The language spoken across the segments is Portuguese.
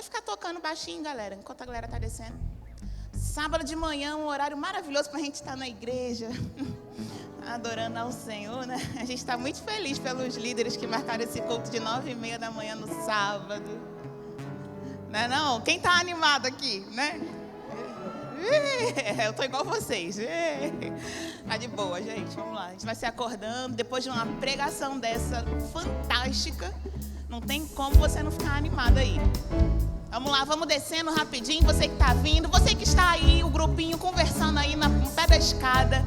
Pode ficar tocando baixinho, galera, enquanto a galera está descendo. Sábado de manhã, um horário maravilhoso para a gente estar na igreja, adorando ao Senhor, né? A gente está muito feliz pelos líderes que marcaram esse culto de 9h30 da manhã no sábado. Não é não? Quem está animado aqui, né? Eu tô igual vocês. Tá de boa, gente. Vamos lá. A gente vai se acordando depois de uma pregação dessa fantástica. Não tem como você não ficar animado aí. Vamos lá, vamos descendo rapidinho. Você que tá vindo, você que está aí, o grupinho conversando aí no pé da escada,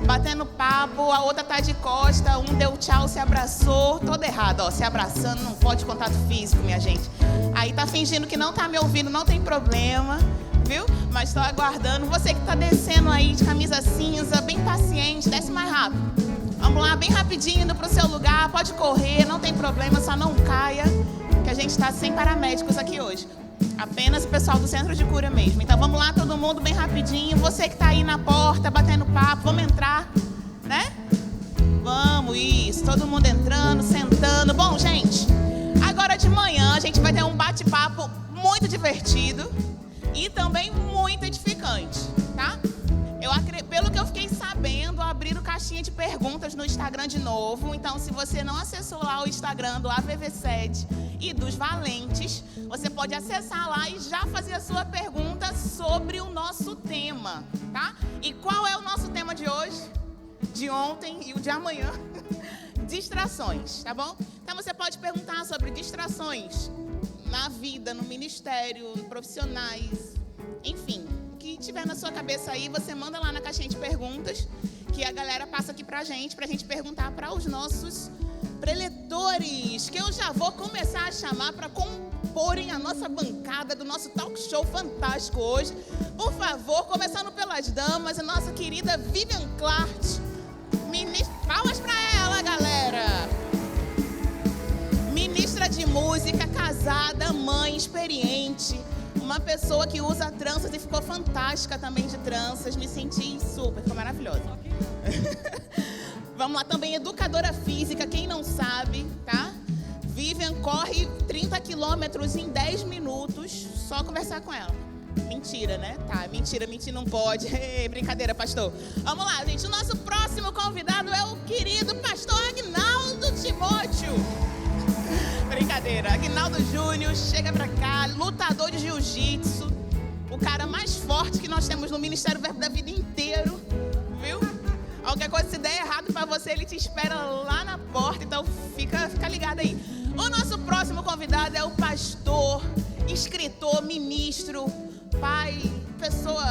batendo papo. A outra tá de costa. Um deu tchau, se abraçou. Todo errado, ó. Se abraçando, não pode contato físico, minha gente. Aí tá fingindo que não tá me ouvindo, não tem problema. Viu? Mas estou aguardando. Você que está descendo aí de camisa cinza, bem paciente, desce mais rápido. Vamos lá, bem rapidinho, indo para o seu lugar. Pode correr, não tem problema, só não caia, que a gente está sem paramédicos aqui hoje. Apenas o pessoal do centro de cura mesmo. Então vamos lá, todo mundo, bem rapidinho. Você que está aí na porta, batendo papo, vamos entrar, né? Vamos, isso. Todo mundo entrando, sentando. Bom, gente, agora de manhã a gente vai ter um bate-papo muito divertido e também muito edificante, tá? Pelo que eu fiquei sabendo, abriram caixinha de perguntas no Instagram de novo. Então, se você não acessou lá o Instagram do AVV7 e dos Valentes, você pode acessar lá e já fazer a sua pergunta sobre o nosso tema, tá? E qual é o nosso tema de hoje, de ontem e o de amanhã? Distrações, tá bom? Então, você pode perguntar sobre distrações na vida, no ministério, profissionais, enfim, o que tiver na sua cabeça aí, você manda lá na caixinha de perguntas, que a galera passa aqui pra gente perguntar para os nossos preletores, que eu já vou começar a chamar para comporem a nossa bancada do nosso talk show fantástico hoje. Por favor, começando pelas damas, a nossa querida Vivian Clark. Palmas para ela, galera! Ministra de música, casada, mãe, experiente. Uma pessoa que usa tranças e ficou fantástica também de tranças. Me senti super, ficou maravilhosa. Vamos lá, também educadora física, quem não sabe, tá? Vivian corre 30 quilômetros em 10 minutos, só conversar com ela. Mentira, né? Tá, mentira não pode. Brincadeira, pastor. Vamos lá, gente. O nosso próximo convidado é o querido pastor Agnaldo Timóteo. Brincadeira. Agnaldo Júnior, chega pra cá, lutador de jiu-jitsu, o cara mais forte que nós temos no Ministério Verbo da Vida inteiro, viu? Qualquer coisa, se der errado pra você, ele te espera lá na porta, então fica ligado aí. O nosso próximo convidado é o pastor, escritor, ministro, pai, pessoa,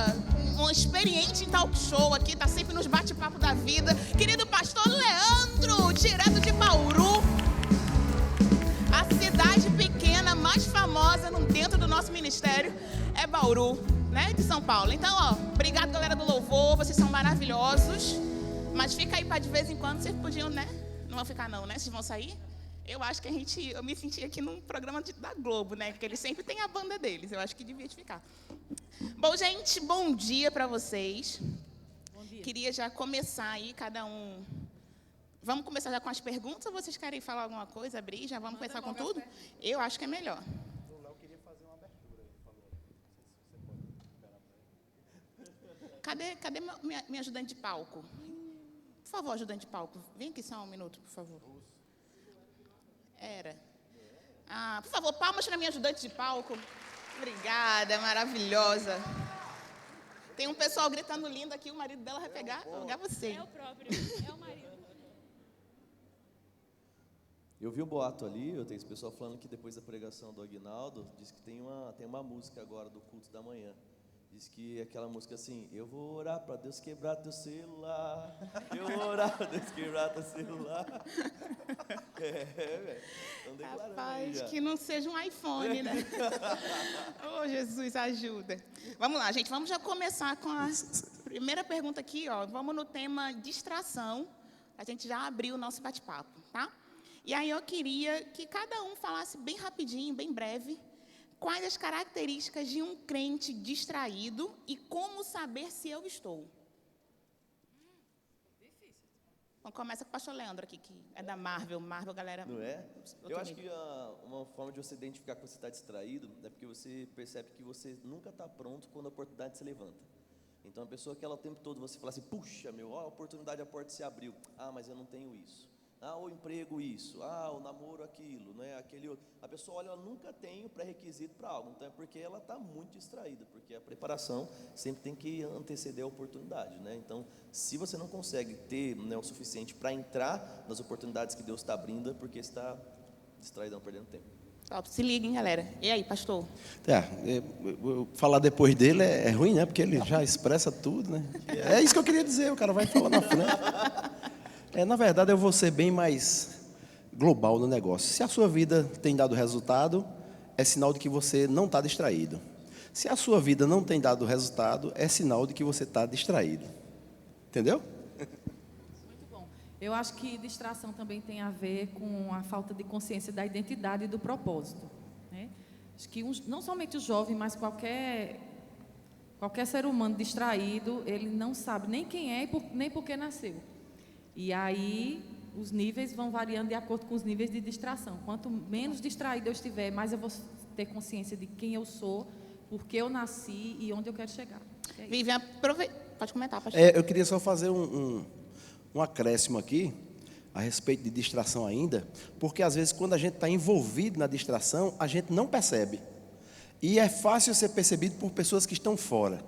um experiente em talk show aqui, tá sempre nos bate-papo da vida, querido pastor Leandro, direto de Bauru. A cidade pequena mais famosa dentro do nosso ministério é Bauru, né, de São Paulo. Então, ó, obrigado, galera do louvor, vocês são maravilhosos. Mas fica aí para de vez em quando, vocês podiam, né? Não vão ficar não, né? Vocês vão sair? Eu acho que eu me senti aqui num programa da Globo, né? Porque eles sempre têm a banda deles, eu acho que devia ficar. Bom, gente, bom dia para vocês. Bom dia. Queria já começar aí, cada um... Vamos começar já com as perguntas ou vocês querem falar alguma coisa, abrir? Já vamos começar com tudo? Eu acho que é melhor. O Léo queria fazer uma abertura, ele falou. Não sei se você pode esperar. Cadê minha ajudante de palco? Por favor, ajudante de palco. Vem aqui só um minuto, por favor. Era. Por favor, palmas para minha ajudante de palco. Obrigada, maravilhosa. Tem um pessoal gritando lindo aqui, o marido dela vai pegar você. É o próprio, é o marido. Eu vi um boato ali, eu tenho esse pessoal falando que depois da pregação do Aguinaldo, diz que tem uma música agora do culto da manhã. Diz que aquela música assim, eu vou orar para Deus quebrar teu celular, eu vou orar para Deus quebrar teu celular. Velho. Rapaz, que não seja um iPhone, né? Oh, Jesus, ajuda. Vamos lá, gente, vamos já começar com a primeira pergunta aqui, ó. Vamos no tema distração. A gente já abriu o nosso bate-papo, tá? E aí eu queria que cada um falasse bem rapidinho, bem breve, quais as características de um crente distraído e como saber se eu estou. Difícil. Então, começa com o pastor Leandro aqui, que é da Marvel. Marvel, galera. Não é? outro Eu acho nível. que uma forma de você identificar que você está distraído é porque você percebe que você nunca está pronto quando a oportunidade se levanta. Então, a pessoa que ela o tempo todo você fala assim, puxa, ó, a oportunidade, a porta se abriu. Ah, mas eu não tenho isso. Ah, o emprego isso. Ah, o namoro aquilo, né? Aquele outro. A pessoa olha, ela nunca tem o pré-requisito para algo. Então, é porque ela está muito distraída, porque a preparação sempre tem que anteceder a oportunidade, né? Então, se você não consegue ter, né, o suficiente para entrar nas oportunidades que Deus está abrindo, é porque está distraído, perdendo tempo. Top, se liguem, galera. E aí, pastor? Falar depois dele é ruim, né? Porque ele já expressa tudo, né? É isso que eu queria dizer, o cara vai falar na frente. Na verdade, eu vou ser bem mais global no negócio. Se a sua vida tem dado resultado, é sinal de que você não está distraído. Se a sua vida não tem dado resultado, é sinal de que você está distraído. Entendeu? Muito bom. Eu acho que distração também tem a ver com a falta de consciência da identidade e do propósito, né? Acho que não somente o jovem, mas qualquer ser humano distraído, ele não sabe nem quem é e nem por que nasceu. E aí os níveis vão variando de acordo com os níveis de distração. Quanto menos distraído eu estiver, mais eu vou ter consciência de quem eu sou, por que eu nasci e onde eu quero chegar. Vivian, pode comentar, pastor. Eu queria só fazer um acréscimo aqui, a respeito de distração ainda, porque às vezes quando a gente está envolvido na distração, a gente não percebe. E é fácil ser percebido por pessoas que estão fora.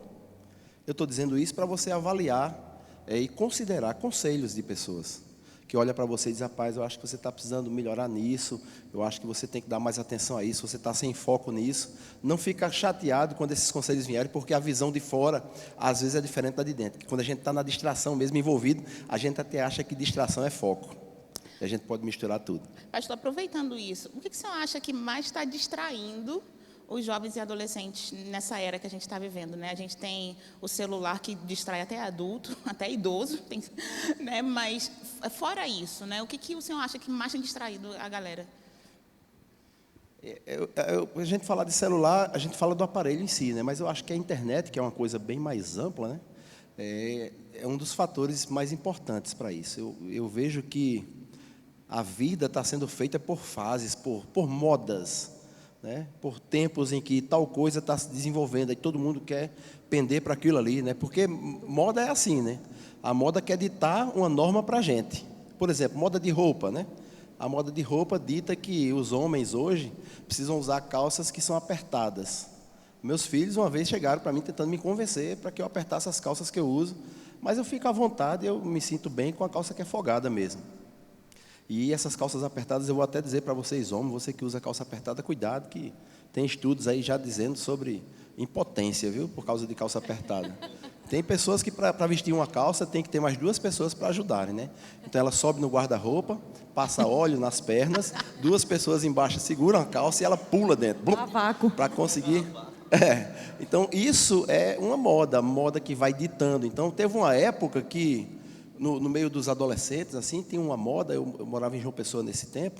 Eu estou dizendo isso para você avaliar e considerar conselhos de pessoas que olham para você e dizem, rapaz, eu acho que você está precisando melhorar nisso, eu acho que você tem que dar mais atenção a isso, você está sem foco nisso. Não fica chateado quando esses conselhos vierem, porque a visão de fora, às vezes, é diferente da de dentro. Quando a gente está na distração mesmo, envolvido, a gente até acha que distração é foco. E a gente pode misturar tudo. Pastor, aproveitando isso, o que o senhor acha que mais está distraindo os jovens e adolescentes nessa era que a gente está vivendo, né? A gente tem o celular que distrai até adulto, até idoso, né? Mas fora isso, né? O que o senhor acha que mais tem distraído a galera? A gente fala de celular, a gente fala do aparelho em si, né? Mas eu acho que a internet, que é uma coisa bem mais ampla, né? É um dos fatores mais importantes para isso. Eu vejo que a vida está sendo feita por fases, por modas, né? Por tempos em que tal coisa está se desenvolvendo, aí todo mundo quer pender para aquilo ali, né? Porque moda é assim, né? A moda quer ditar uma norma para a gente. Por exemplo, moda de roupa, né? A moda de roupa dita que os homens hoje precisam usar calças que são apertadas. Meus filhos uma vez chegaram para mim tentando me convencer para que eu apertasse as calças que eu uso, mas eu fico à vontade, eu me sinto bem com a calça que é folgada mesmo. E essas calças apertadas, eu vou até dizer para vocês, homens, você que usa calça apertada, cuidado, que tem estudos aí já dizendo sobre impotência, viu? Por causa de calça apertada. Tem pessoas que para vestir uma calça tem que ter mais 2 pessoas para ajudarem, né? Então ela sobe no guarda-roupa, passa óleo nas pernas, 2 pessoas embaixo seguram a calça e ela pula dentro. Para conseguir. Então isso é uma moda que vai ditando. Então teve uma época que no meio dos adolescentes, assim, tinha uma moda, eu morava em João Pessoa nesse tempo,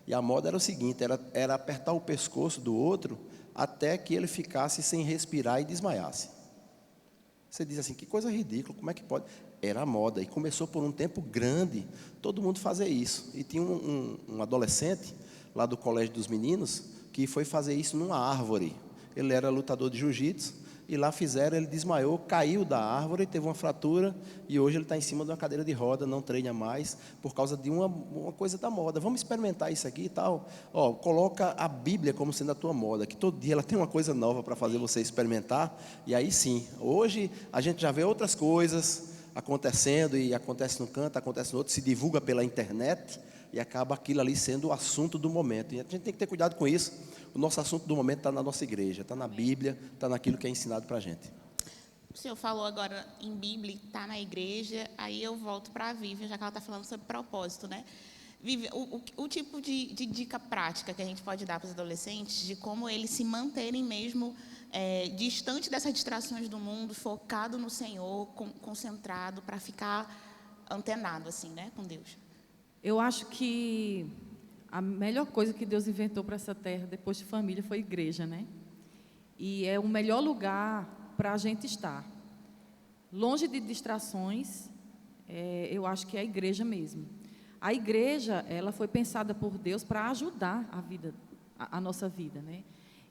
e a moda era o seguinte, era apertar o pescoço do outro até que ele ficasse sem respirar e desmaiasse. Você diz assim, que coisa ridícula, como é que pode? Era a moda, e começou por um tempo grande, todo mundo fazer isso. E tinha um adolescente, lá do colégio dos meninos, que foi fazer isso numa árvore. Ele era lutador de jiu-jitsu, e lá fizeram, ele desmaiou, caiu da árvore, teve uma fratura, e hoje ele está em cima de uma cadeira de roda, não treina mais, por causa de uma coisa da moda. Vamos experimentar isso aqui e tal. Coloca a Bíblia como sendo a tua moda, que todo dia ela tem uma coisa nova para fazer você experimentar, e aí sim, hoje a gente já vê outras coisas acontecendo, e acontece num canto, acontece no outro, se divulga pela internet, e acaba aquilo ali sendo o assunto do momento. E a gente tem que ter cuidado com isso. O nosso assunto do momento está na nossa igreja, está na Bíblia, está naquilo que é ensinado para a gente. O senhor falou agora em Bíblia, está na igreja, aí eu volto para a Vivian, já que ela está falando sobre propósito, né? Vivian, o tipo de dica prática que a gente pode dar para os adolescentes de como eles se manterem mesmo distante dessas distrações do mundo, focado no Senhor, concentrado, para ficar antenado, assim, né, com Deus. Eu acho que a melhor coisa que Deus inventou para essa terra, depois de família, foi igreja, né? E é o melhor lugar para a gente estar. Longe de distrações, eu acho que é a igreja mesmo. A igreja, ela foi pensada por Deus para ajudar a nossa vida, né?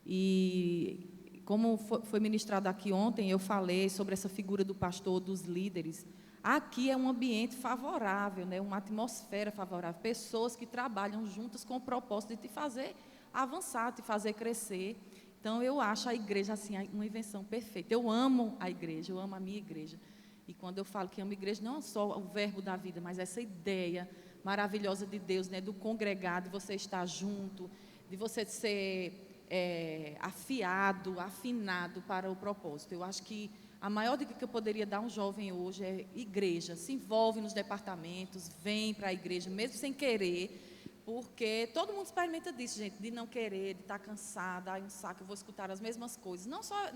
E como foi ministrado aqui ontem, eu falei sobre essa figura do pastor, dos líderes. Aqui é um ambiente favorável, né? Uma atmosfera favorável, pessoas que trabalham juntas com o propósito de te fazer avançar, te fazer crescer. Então, eu acho a igreja assim uma invenção perfeita. Eu amo a igreja, eu amo a minha igreja. E quando eu falo que amo a igreja, não é só o verbo da vida, mas essa ideia maravilhosa de Deus, né? Do congregado, de você estar junto, de você ser afinado para o propósito. Eu acho que a maior dica que eu poderia dar a um jovem hoje é igreja. Se envolve nos departamentos, vem para a igreja, mesmo sem querer, porque todo mundo experimenta disso, gente, de não querer, de estar cansada, um saco, eu vou escutar as mesmas coisas.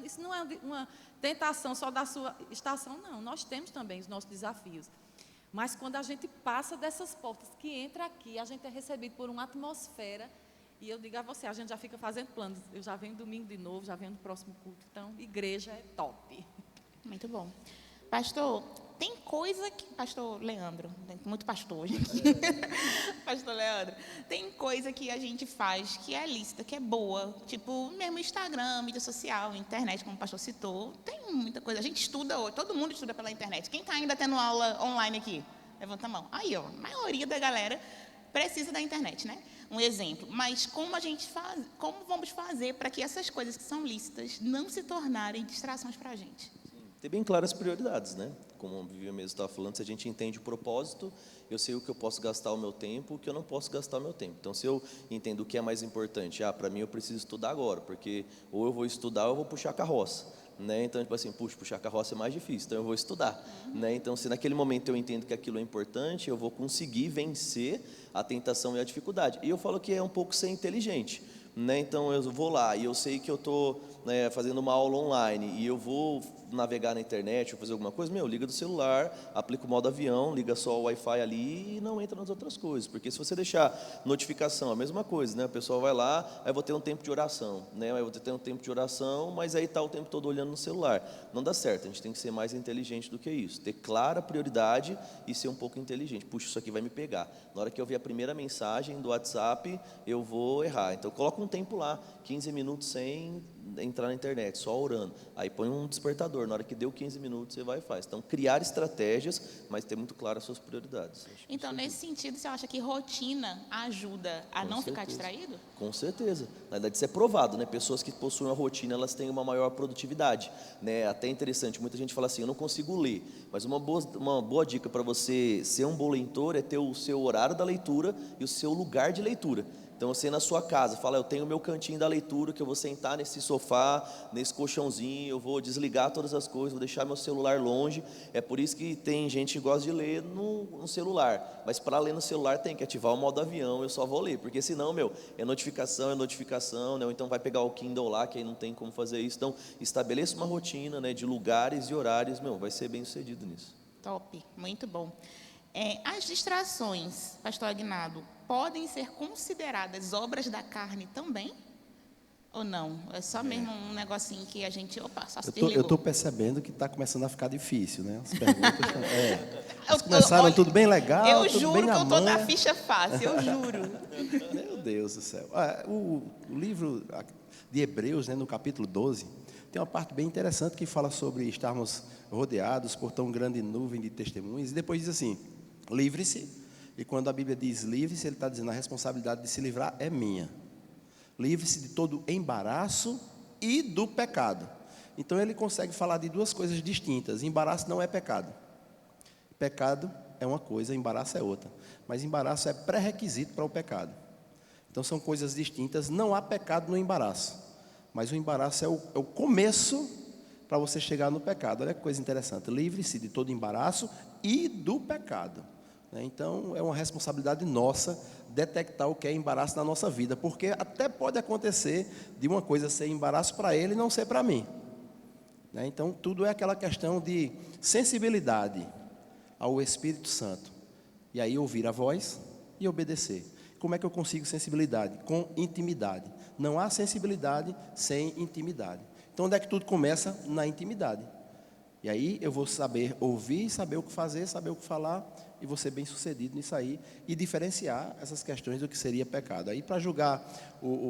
Isso não é uma tentação só da sua estação, não. Nós temos também os nossos desafios. Mas quando a gente passa dessas portas, que entra aqui, a gente é recebido por uma atmosfera. E eu digo a você, a gente já fica fazendo planos. Eu já venho domingo de novo, já venho no próximo culto. Então, igreja é top. Muito bom. Pastor, tem coisa que... Pastor Leandro, tem muito pastor hoje. Pastor Leandro, tem coisa que a gente faz que é lícita, que é boa. Tipo, mesmo Instagram, mídia social, internet, como o pastor citou. Tem muita coisa. A gente estuda hoje, todo mundo estuda pela internet. Quem está ainda tendo aula online aqui? Levanta a mão. Aí, ó, a maioria da galera precisa da internet, né? Um exemplo. Mas como a gente faz, como vamos fazer para que essas coisas que são lícitas não se tornarem distrações para a gente? Ter bem claras as prioridades, né? Como o Vivian mesmo estava falando, se a gente entende o propósito, eu sei o que eu posso gastar o meu tempo, o que eu não posso gastar o meu tempo. Então, se eu entendo o que é mais importante, para mim eu preciso estudar agora, porque ou eu vou estudar ou eu vou puxar a carroça, né? Então, tipo assim, puxar a carroça é mais difícil, então eu vou estudar, né? Então, se naquele momento eu entendo que aquilo é importante, eu vou conseguir vencer a tentação e a dificuldade. E eu falo que é um pouco ser inteligente, né? Então, eu vou lá e eu sei que eu estou fazendo uma aula online e eu vou navegar na internet ou fazer alguma coisa, liga do celular, aplica o modo avião, liga só o Wi-Fi ali e não entra nas outras coisas, porque se você deixar notificação, a mesma coisa, né? O pessoal vai lá, aí eu vou ter um tempo de oração, né? Eu vou ter um tempo de oração, mas aí está o tempo todo olhando no celular. Não dá certo, a gente tem que ser mais inteligente do que isso, ter clara a prioridade e ser um pouco inteligente. Puxa, isso aqui vai me pegar. Na hora que eu ver a primeira mensagem do WhatsApp, eu vou errar. Então, coloca um tempo lá, 15 minutos sem entrar na internet, só orando. Aí põe um despertador, na hora que deu 15 minutos, você vai e faz. Então, criar estratégias, mas ter muito claro as suas prioridades. Então, nesse sentido, você acha que rotina ajuda a não ficar distraído? Com certeza. Na verdade, isso é provado, né? Pessoas que possuem a rotina, elas têm uma maior produtividade, né? Até interessante, muita gente fala assim, eu não consigo ler, mas uma boa dica para você ser um bom leitor é ter o seu horário da leitura e o seu lugar de leitura. Então, você na sua casa, fala, eu tenho o meu cantinho da leitura, que eu vou sentar nesse sofá, nesse colchãozinho, eu vou desligar todas as coisas, vou deixar meu celular longe. É por isso que tem gente que gosta de ler no celular, mas para ler no celular tem que ativar o modo avião, eu só vou ler, porque senão, é notificação, né? Ou então vai pegar o Kindle lá, que aí não tem como fazer isso. Então, estabeleça uma rotina, né, de lugares e horários, vai ser bem sucedido nisso. Top, muito bom. As distrações, pastor Aguinaldo, podem ser consideradas obras da carne também? Ou não? É só mesmo um negocinho que a gente... Opa, só se desligou. Eu estou percebendo que está começando a ficar difícil, né? As perguntas elas começaram tudo bem legal, eu tudo juro bem que na eu estou manha. na ficha fácil, eu juro. Meu Deus do céu. O livro de Hebreus, né, no capítulo 12, tem uma parte bem interessante que fala sobre estarmos rodeados por tão grande nuvem de testemunhas. E depois diz assim, livre-se. E quando a Bíblia diz livre-se, ele está dizendo a responsabilidade de se livrar é minha. Livre-se de todo embaraço e do pecado. Então ele consegue falar de duas coisas distintas. Embaraço não é pecado. Pecado é uma coisa, embaraço é outra. Mas embaraço é pré-requisito para o pecado. Então são coisas distintas. Não há pecado no embaraço. Mas o embaraço é o começo para você chegar no pecado. Olha que coisa interessante. Livre-se de todo embaraço e do pecado. Então, é uma responsabilidade nossa detectar o que é embaraço na nossa vida, porque até pode acontecer de uma coisa ser embaraço para ele e não ser para mim. Então, tudo é aquela questão de sensibilidade ao Espírito Santo. E aí, ouvir a voz e obedecer. Como é que eu consigo sensibilidade? Com intimidade. Não há sensibilidade sem intimidade. Então, onde é que tudo começa? Na intimidade. E aí eu vou saber ouvir, saber o que fazer, saber o que falar, e vou ser bem sucedido nisso aí, e diferenciar essas questões do que seria pecado. Aí, para julgar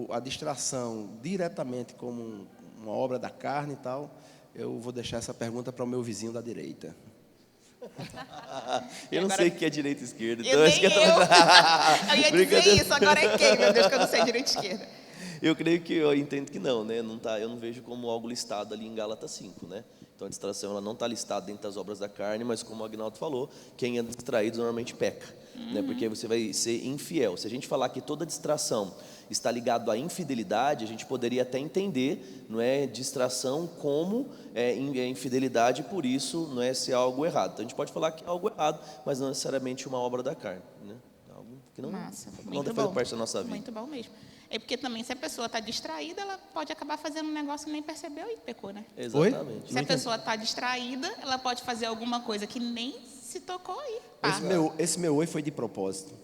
a distração diretamente como uma obra da carne e tal, eu vou deixar essa pergunta para o meu vizinho da direita. Eu não sei o que é direita e esquerda. Então Eu acho que nem eu ia dizer isso, agora é quem, meu Deus, que eu não sei direita e esquerda. Eu creio que eu entendo que não, né? Não tá, eu não vejo como algo listado ali em Gálatas 5, né? Então a distração ela não está listada dentro das obras da carne, mas como o Agnaldo falou, quem é distraído normalmente peca, né? Porque você vai ser infiel. Se a gente falar que toda distração está ligado à infidelidade, a gente poderia até entender, não é, distração como infidelidade, por isso não é ser algo errado. Então a gente pode falar que é algo errado, mas não necessariamente uma obra da carne, né? Algo que não, Massa, não muito faz bom. parte da nossa vida. Muito bom mesmo. É porque também, se a pessoa está distraída, ela pode acabar fazendo um negócio e nem percebeu e pecou, né? Exatamente. Se a pessoa está distraída, ela pode fazer alguma coisa que nem se tocou e pá. Esse meu oi foi de propósito,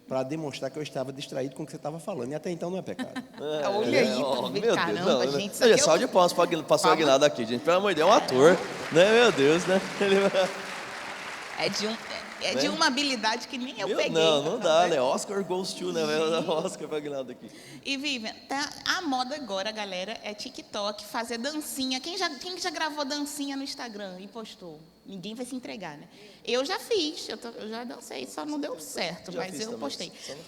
para demonstrar que eu estava distraído com o que você estava falando, e até então não é pecado. Olha aí, pra ver, meu caramba, Deus, não, gente. Isso Olha, aqui só de palmas para o Aguinaldo aqui, gente. Pelo amor de Deus, é um ator, né? Meu Deus, né? é de uma habilidade que nem eu peguei. Não dá, né? Oscar goes to, né? Oscar para Aguinaldo aqui. E Vivian, tá, a moda agora, galera, é TikTok, fazer dancinha. Quem já gravou dancinha no Instagram e postou? Ninguém vai se entregar, né? Eu já fiz, eu já dancei, só não deu certo, Já mas fiz eu também, postei. só não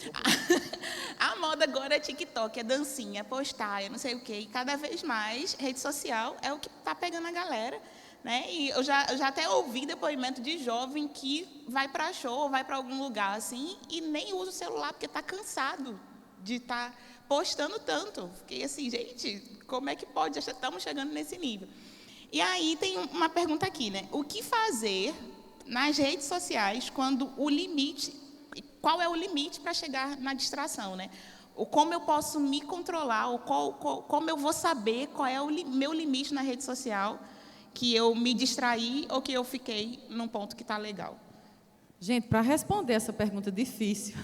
A moda agora é TikTok, é dancinha, é postar, eu não sei o quê. E cada vez mais, rede social é o que está pegando a galera. Né? E eu já até ouvi depoimento de jovem que vai para show, vai para algum lugar assim e nem usa o celular porque está cansado de estar postando tanto. Fiquei assim, gente, como é que pode? Já estamos chegando nesse nível. E aí tem uma pergunta aqui, né? O que fazer nas redes sociais quando o limite, qual é o limite para chegar na distração, né? Ou como eu posso me controlar, ou como eu vou saber qual é o meu limite na rede social, que eu me distraí ou que eu fiquei num ponto que está legal. Gente, para responder essa pergunta difícil,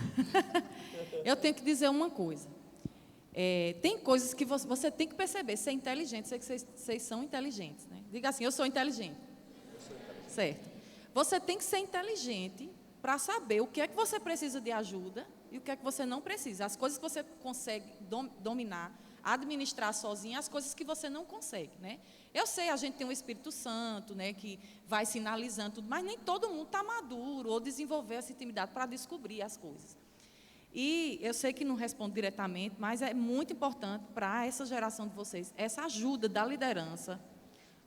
eu tenho que dizer uma coisa. Tem coisas que você tem que perceber, ser inteligente, sei que vocês são inteligentes, né? Diga assim, eu sou inteligente. Certo. Você tem que ser inteligente para saber o que é que você precisa de ajuda e o que é que você não precisa. As coisas que você consegue dominar, administrar sozinho, as coisas que você não consegue, né? Eu sei, a gente tem um Espírito Santo, né, que vai sinalizando tudo, mas nem todo mundo está maduro ou desenvolveu essa intimidade para descobrir as coisas. E eu sei que não respondo diretamente, mas é muito importante para essa geração de vocês, essa ajuda da liderança,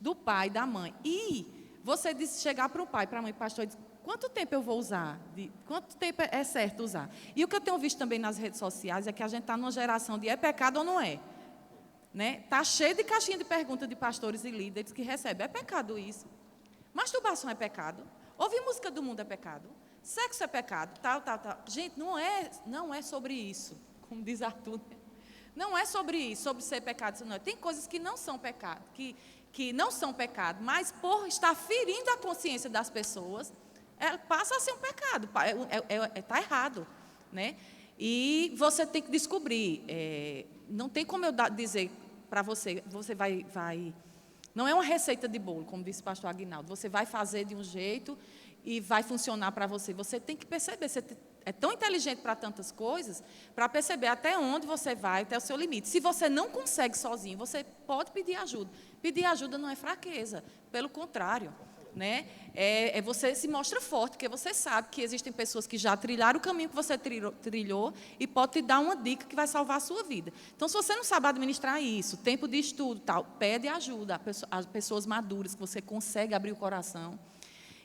do pai, da mãe. E você chegar para o pai, para a mãe, pastor, e dizer, quanto tempo eu vou usar? Quanto tempo é certo usar? E o que eu tenho visto também nas redes sociais é que a gente está numa geração de é pecado ou não é? Né? Está cheio de caixinha de perguntas de pastores e líderes que recebem. É pecado isso? Masturbação é pecado? Ouvir música do mundo é pecado? Sexo é pecado? Tal. Gente, não é sobre isso, como diz Arthur. Não é sobre isso, sobre ser pecado. Não é. Tem coisas que não são pecado, que não são pecado, mas por estar ferindo a consciência das pessoas, passa a ser um pecado. Está errado, né? E você tem que descobrir. Não tem como eu dizer para você vai... Não é uma receita de bolo, como disse o pastor Aguinaldo. Você vai fazer de um jeito e vai funcionar para você. Você tem que perceber. Você é tão inteligente para tantas coisas, para perceber até onde você vai, até o seu limite. Se você não consegue sozinho, você pode pedir ajuda. Pedir ajuda não é fraqueza, pelo contrário. Né? Você se mostra forte, porque você sabe que existem pessoas que já trilharam o caminho que você trilhou e pode te dar uma dica que vai salvar a sua vida. Então, se você não sabe administrar isso, tempo de estudo, tal, pede ajuda a pessoas maduras, que você consegue abrir o coração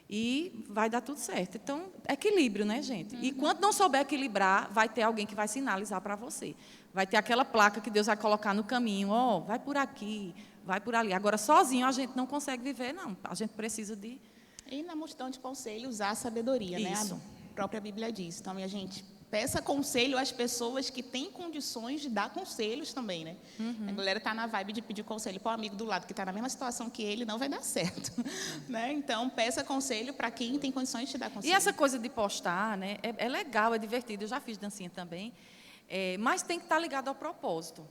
e vai dar tudo certo. Então, equilíbrio, né, gente? E quando não souber equilibrar, vai ter alguém que vai sinalizar para você. Vai ter aquela placa que Deus vai colocar no caminho, vai por aqui, vai por ali. Agora, sozinho, a gente não consegue viver, não. A gente precisa de... E na multidão de conselhos, usar a sabedoria, Isso. né? A própria Bíblia diz. Então, minha gente, peça conselho às pessoas que têm condições de dar conselhos também, né? A galera está na vibe de pedir conselho para o amigo do lado, que está na mesma situação que ele, não vai dar certo. Né? Então, peça conselho para quem tem condições de te dar conselho. E essa coisa de postar, né? É legal, é divertido. Eu já fiz dancinha também. Mas tem que estar ligado ao propósito.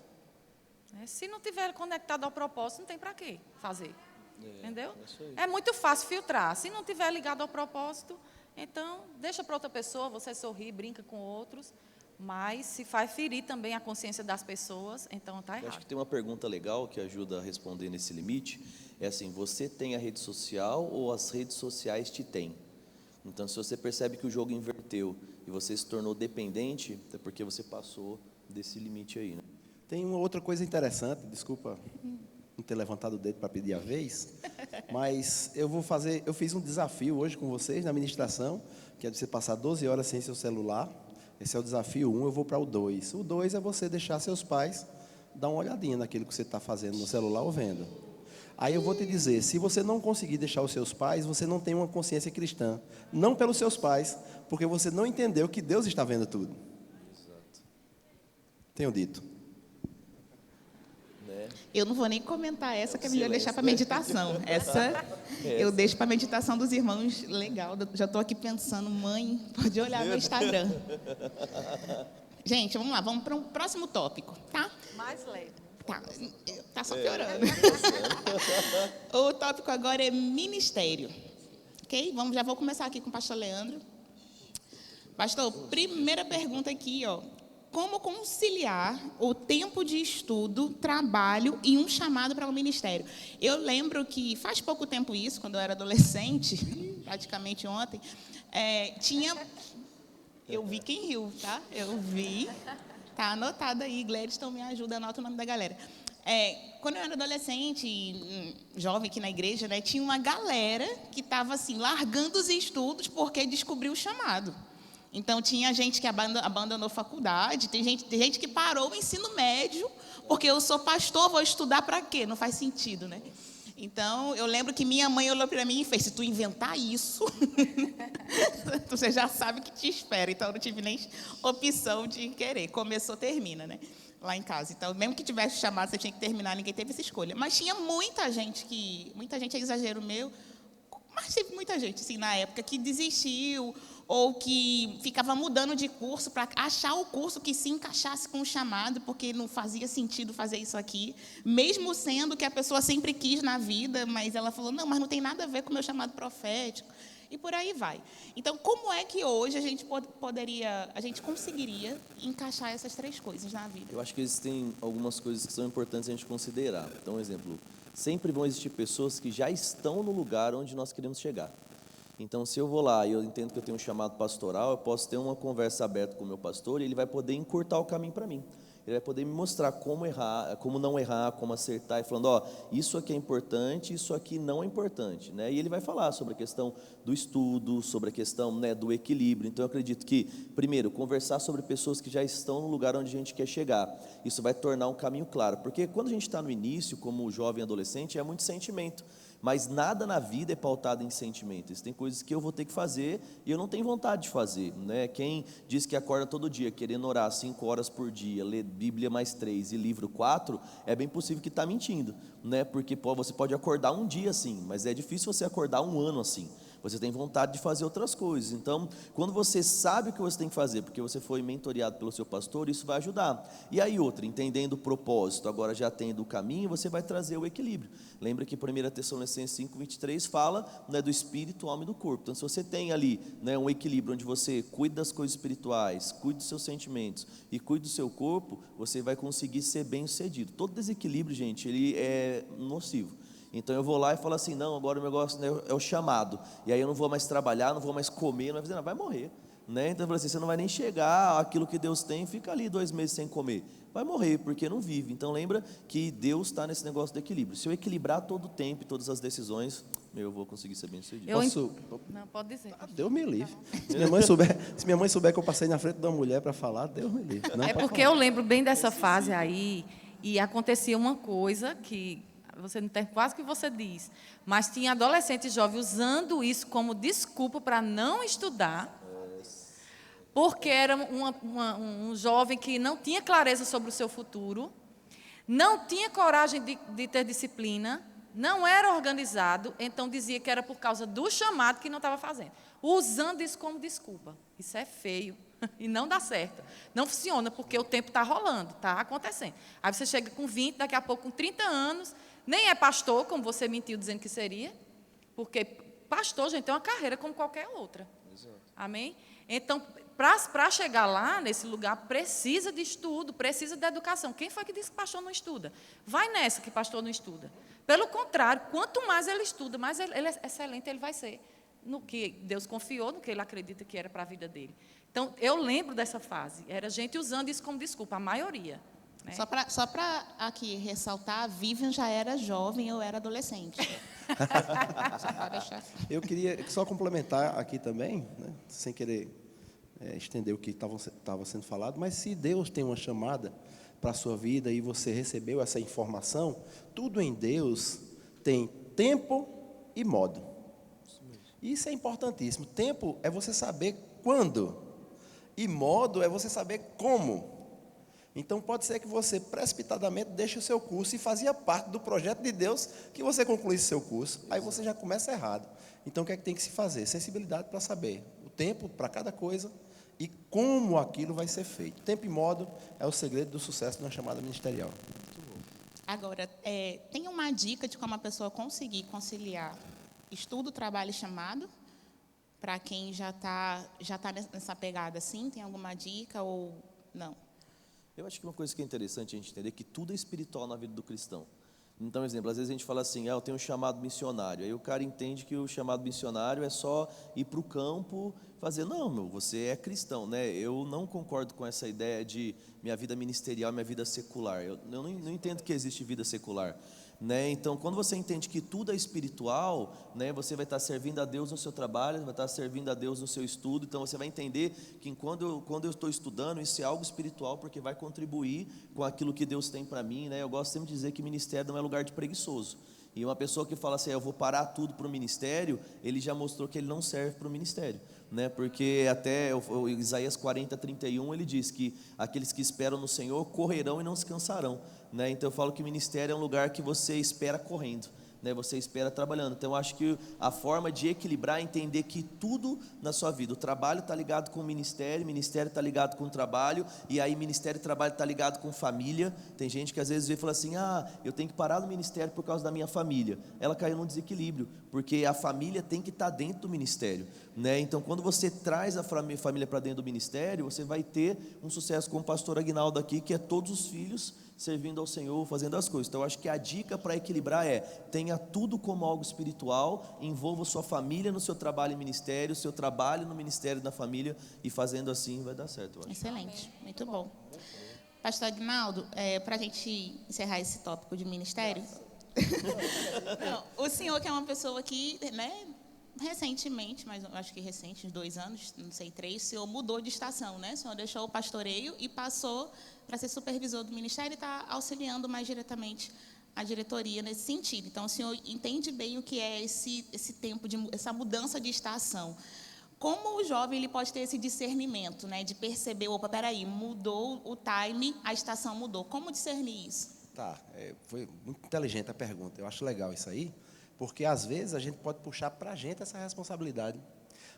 Se não estiver conectado ao propósito, não tem para quê fazer. Entendeu? é isso aí. É muito fácil filtrar. Se não tiver ligado ao propósito, então deixa para outra pessoa, você sorri, brinca com outros, mas se faz ferir também a consciência das pessoas, então está Eu acho errado. que tem uma pergunta legal que ajuda a responder nesse limite. É assim, você tem a rede social ou as redes sociais te têm? Então, se você percebe que o jogo inverteu e você se tornou dependente, é porque você passou desse limite aí, né? Tem uma outra coisa interessante, desculpa não ter levantado o dedo para pedir a vez, mas eu fiz um desafio hoje com vocês na ministração, que é de você passar 12 horas sem seu celular. Esse é o desafio 1, eu vou para o 2. O 2 é você deixar seus pais dar uma olhadinha naquilo que você está fazendo no celular ou vendo. Aí eu vou te dizer, se você não conseguir deixar os seus pais, você não tem uma consciência cristã. Não pelos seus pais, porque você não entendeu que Deus está vendo tudo. Exato. Tenho dito. Né? Eu não vou nem comentar essa, que é melhor Silêncio, deixar para né? meditação. Essa eu deixo para meditação dos irmãos, legal. Já estou aqui pensando, mãe, pode olhar meu Instagram. Gente, vamos lá, vamos para um próximo tópico, tá? Mais leve. Tá só piorando. O tópico agora é ministério. Ok? Já vou começar aqui com o pastor Leandro. Pastor, primeira pergunta aqui, ó. Como conciliar o tempo de estudo, trabalho e um chamado para o ministério? Eu lembro que faz pouco tempo isso, quando eu era adolescente, praticamente ontem, tinha... Eu vi quem riu, tá? Eu vi. Tá anotado aí, Gladstone me ajuda, anota o nome da galera. Quando eu era adolescente, jovem aqui na igreja, né, tinha uma galera que estava assim, largando os estudos porque descobriu o chamado. Então, tinha gente que abandonou faculdade, tem gente que parou o ensino médio, porque eu sou pastor, vou estudar para quê? Não faz sentido, né? Então, eu lembro que minha mãe olhou para mim e fez, se tu inventar isso, você já sabe o que te espera. Então, eu não tive nem opção de querer. Começou, termina, né? Lá em casa. Então, mesmo que tivesse chamado, você tinha que terminar, ninguém teve essa escolha. Mas tinha muita gente é exagero meu, mas teve muita gente, assim, na época, que desistiu, ou que ficava mudando de curso para achar o curso que se encaixasse com o chamado, porque não fazia sentido fazer isso aqui, mesmo sendo que a pessoa sempre quis na vida, mas ela falou, não, mas não tem nada a ver com o meu chamado profético, e por aí vai. Então, como é que hoje a gente conseguiria encaixar essas três coisas na vida? Eu acho que existem algumas coisas que são importantes a gente considerar. Então, um exemplo, sempre vão existir pessoas que já estão no lugar onde nós queremos chegar. Então, se eu vou lá e eu entendo que eu tenho um chamado pastoral, eu posso ter uma conversa aberta com o meu pastor e ele vai poder encurtar o caminho para mim. Ele vai poder me mostrar como errar, como não errar, como acertar, e falando, ó, isso aqui é importante, isso aqui não é importante, né? E ele vai falar sobre a questão do estudo, sobre a questão, né, do equilíbrio. Então, eu acredito que, primeiro, conversar sobre pessoas que já estão no lugar onde a gente quer chegar. Isso vai tornar um caminho claro, porque quando a gente está no início, como jovem adolescente, é muito sentimento. Mas nada na vida é pautado em sentimentos. Tem coisas que eu vou ter que fazer e eu não tenho vontade de fazer, né? Quem diz que acorda todo dia querendo orar 5 horas por dia, ler Bíblia mais 3 e livro 4, é bem possível que está mentindo, né? Porque você pode acordar um dia assim, mas é difícil você acordar um ano assim. Você tem vontade de fazer outras coisas. Então, quando você sabe o que você tem que fazer, porque você foi mentoreado pelo seu pastor, isso vai ajudar. E aí outra, entendendo o propósito, agora já tendo o caminho, você vai trazer o equilíbrio. Lembra que 1 Tessalonicenses 5:23 fala, né, do espírito, alma e do corpo. Então, se você tem ali, né, um equilíbrio onde você cuida das coisas espirituais, cuida dos seus sentimentos e cuida do seu corpo, você vai conseguir ser bem-sucedido. Todo desequilíbrio, gente, ele é nocivo. Então eu vou lá e falo assim, não, agora o meu negócio, né, é o chamado. E aí eu não vou mais trabalhar, não vou mais comer, não vai fazer nada, vai morrer. Né? Então eu falo assim, você não vai nem chegar àquilo que Deus tem, fica ali 2 meses sem comer. Vai morrer, porque não vive. Então lembra que Deus está nesse negócio do equilíbrio. Se eu equilibrar todo o tempo e todas as decisões, eu vou conseguir ser bem sucedido. Não, pode dizer. Deus me livre. Se minha mãe souber que eu passei na frente de uma mulher para falar, Deus me livre. Não, É porque eu lembro bem dessa fase aí, e acontecia uma coisa que você não tem quase que você diz, mas tinha adolescente jovem usando isso como desculpa para não estudar, porque era um jovem que não tinha clareza sobre o seu futuro, não tinha coragem de ter disciplina, não era organizado, então dizia que era por causa do chamado que não estava fazendo, usando isso como desculpa. Isso é feio e não dá certo. Não funciona porque o tempo está rolando, está acontecendo. Aí você chega com 20, daqui a pouco com 30 anos, Nem é pastor, como você mentiu dizendo que seria, porque pastor, gente, tem uma carreira como qualquer outra. Exato. Amém? Então, para chegar lá, nesse lugar, precisa de estudo, precisa de educação. Quem foi que disse que pastor não estuda? Vai nessa que pastor não estuda. Pelo contrário, quanto mais ele estuda, mais ele é excelente ele vai ser no que Deus confiou, no que ele acredita que era para a vida dele. Então, eu lembro dessa fase. Era gente usando isso como desculpa, a maioria. Né? Só para aqui ressaltar, a Vivian já era jovem, eu era adolescente. Só para deixar. Eu queria só complementar aqui também, né, sem querer estender o que estava sendo falado, mas se Deus tem uma chamada para a sua vida e você recebeu essa informação, tudo em Deus tem tempo e modo. Isso é importantíssimo. Tempo é você saber quando, e modo é você saber como. Então, pode ser que você, precipitadamente, deixe o seu curso e fazia parte do projeto de Deus que você concluísse seu curso. Aí você já começa errado. Então, o que é que tem que se fazer? Sensibilidade para saber o tempo para cada coisa e como aquilo vai ser feito. Tempo e modo é o segredo do sucesso na chamada ministerial. Agora, tem uma dica de como a pessoa conseguir conciliar estudo, trabalho e chamado? Para quem já tá nessa pegada assim, tem alguma dica ou não? Eu acho que uma coisa que é interessante a gente entender é que tudo é espiritual na vida do cristão. Então, exemplo, às vezes a gente fala assim, eu tenho um chamado missionário. Aí o cara entende que o chamado missionário é só ir para o campo fazer. Não, você é cristão, né? Eu não concordo com essa ideia de minha vida ministerial, minha vida secular. Eu não entendo que existe vida secular. Né? Então, quando você entende que tudo é espiritual, né, você vai estar servindo a Deus no seu trabalho, vai estar servindo a Deus no seu estudo. Então, você vai entender que quando eu estou estudando, isso é algo espiritual, porque vai contribuir com aquilo que Deus tem para mim. Né? Eu gosto sempre de dizer que ministério não é lugar de preguiçoso. E uma pessoa que fala assim, eu vou parar tudo para o ministério, ele já mostrou que ele não serve para o ministério. Né? Porque até o Isaías 40:31 ele diz que aqueles que esperam no Senhor correrão e não se cansarão. Né? Então eu falo que o ministério é um lugar que você espera correndo, né? Você espera trabalhando. Então eu acho que a forma de equilibrar é entender que tudo na sua vida, o trabalho está ligado com o ministério está ligado com o trabalho, e aí ministério e trabalho está ligado com família. Tem gente que às vezes vê e fala assim, eu tenho que parar no ministério por causa da minha família. Ela caiu num desequilíbrio, porque a família tem que estar dentro do ministério. Né? Então quando você traz a família para dentro do ministério, você vai ter um sucesso como o pastor Aguinaldo aqui, que é todos os filhos servindo ao Senhor, fazendo as coisas. Então eu acho que a dica para equilibrar tenha tudo como algo espiritual, envolva sua família no seu trabalho e ministério, seu trabalho no ministério da família, e fazendo assim vai dar certo, eu acho. Excelente, muito bom. Pastor Aguinaldo, para a gente encerrar esse tópico de ministério, não, o senhor que é uma pessoa que, né, recentemente, mas eu acho que recente, uns 2 anos, não sei, 3, o senhor mudou de estação, né? O senhor deixou o pastoreio e passou para ser supervisor do ministério e está auxiliando mais diretamente a diretoria nesse sentido. Então, o senhor entende bem o que é esse tempo, essa mudança de estação. Como o jovem ele pode ter esse discernimento, né, de perceber, opa, peraí, mudou o time, a estação mudou. Como discernir isso? Tá, foi muito inteligente a pergunta. Eu acho legal isso aí, porque às vezes a gente pode puxar para a gente essa responsabilidade.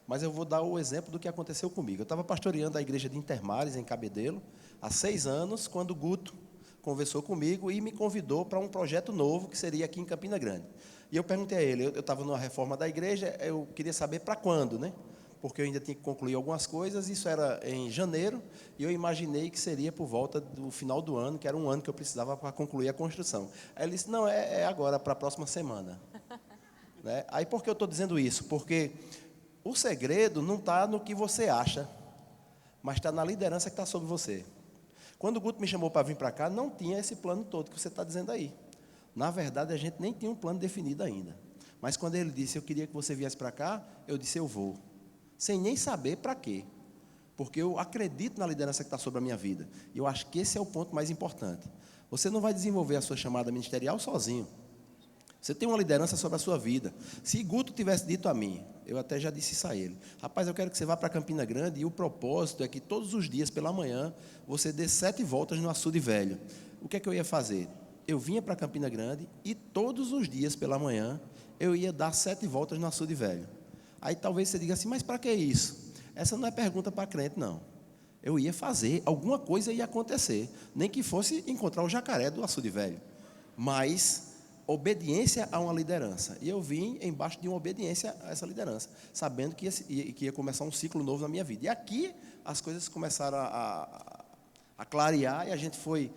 Mas eu vou dar o exemplo do que aconteceu comigo. Eu estava pastoreando a igreja de Intermares, em Cabedelo, há 6 anos, quando o Guto conversou comigo e me convidou para um projeto novo, que seria aqui em Campina Grande. E eu perguntei a ele, eu estava numa reforma da igreja, eu queria saber para quando, né? Porque eu ainda tinha que concluir algumas coisas, isso era em janeiro, e eu imaginei que seria por volta do final do ano, que era um ano que eu precisava para concluir a construção. Aí ele disse, não, é agora, para a próxima semana. Né? Aí por que eu estou dizendo isso? Porque o segredo não está no que você acha, mas está na liderança que está sobre você. Quando o Guto me chamou para vir para cá, não tinha esse plano todo que você está dizendo aí. Na verdade, a gente nem tinha um plano definido ainda. Mas quando ele disse, eu queria que você viesse para cá, eu disse, eu vou. Sem nem saber para quê. Porque eu acredito na liderança que está sobre a minha vida. E eu acho que esse é o ponto mais importante. Você não vai desenvolver a sua chamada ministerial sozinho. Você tem uma liderança sobre a sua vida. Se Guto tivesse dito a mim, eu até já disse isso a ele, rapaz, eu quero que você vá para Campina Grande e o propósito é que todos os dias pela manhã você dê 7 voltas no açude velho. O que é que eu ia fazer? Eu vinha para Campina Grande e todos os dias pela manhã eu ia dar 7 voltas no açude velho. Aí talvez você diga assim, mas para que isso? Essa não é pergunta para crente, não. Eu ia fazer, alguma coisa ia acontecer, nem que fosse encontrar o jacaré do açude velho. Mas obediência a uma liderança. E eu vim embaixo de uma obediência a essa liderança, sabendo que ia começar um ciclo novo na minha vida. E aqui as coisas começaram a clarear, e a gente foi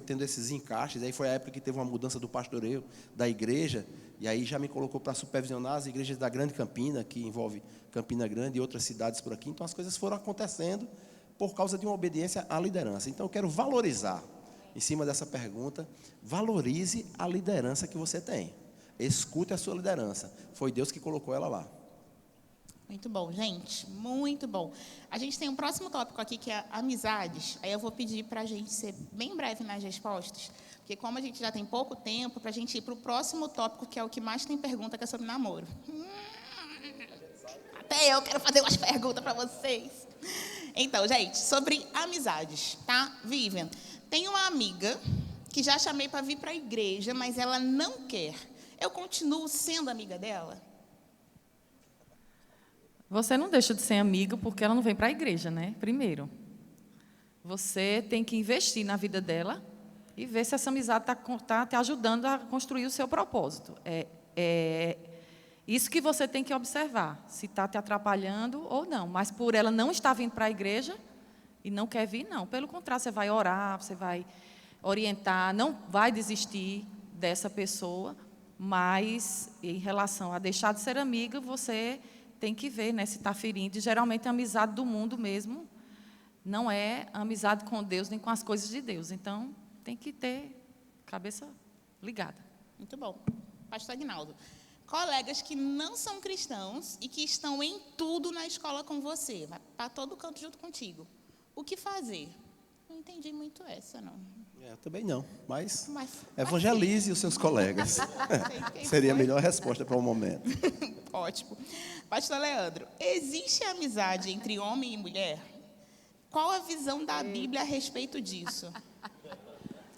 tendo esses encaixes. Aí foi a época que teve uma mudança do pastoreio da igreja, e aí já me colocou para supervisionar as igrejas da Grande Campina, que envolve Campina Grande e outras cidades por aqui. Então as coisas foram acontecendo por causa de uma obediência à liderança. Então eu quero valorizar, em cima dessa pergunta, valorize a liderança que você tem. Escute a sua liderança. Foi Deus que colocou ela lá. Muito bom, gente. Muito bom. A gente tem um próximo tópico aqui, que é amizades. Aí eu vou pedir para a gente ser bem breve nas respostas, porque como a gente já tem pouco tempo, para a gente ir para o próximo tópico, que é o que mais tem pergunta, que é sobre namoro. Até eu quero fazer umas perguntas para vocês. Então, gente, sobre amizades, tá? Vivian, tem uma amiga que já chamei para vir para a igreja, mas ela não quer. Eu continuo sendo amiga dela? Você não deixa de ser amigo porque ela não vem para a igreja, né? Primeiro. Você tem que investir na vida dela e ver se essa amizade está te ajudando a construir o seu propósito. É isso que você tem que observar, se está te atrapalhando ou não. Mas por ela não estar vindo para a igreja e não quer vir, não. Pelo contrário, você vai orar, você vai orientar, não vai desistir dessa pessoa, mas em relação a deixar de ser amiga, você tem que ver, né, se está ferindo. E geralmente a amizade do mundo mesmo não é amizade com Deus nem com as coisas de Deus. Então, tem que ter cabeça ligada. Muito bom. Pastor Aguinaldo, colegas que não são cristãos e que estão em tudo na escola com você, vai para todo canto junto contigo. O que fazer? Não entendi muito essa, não. Também não, mas Mas evangelize os seus colegas. Seria a melhor resposta para o momento. Ótimo. Pastor Leandro, existe amizade entre homem e mulher? Qual a visão da Bíblia a respeito disso?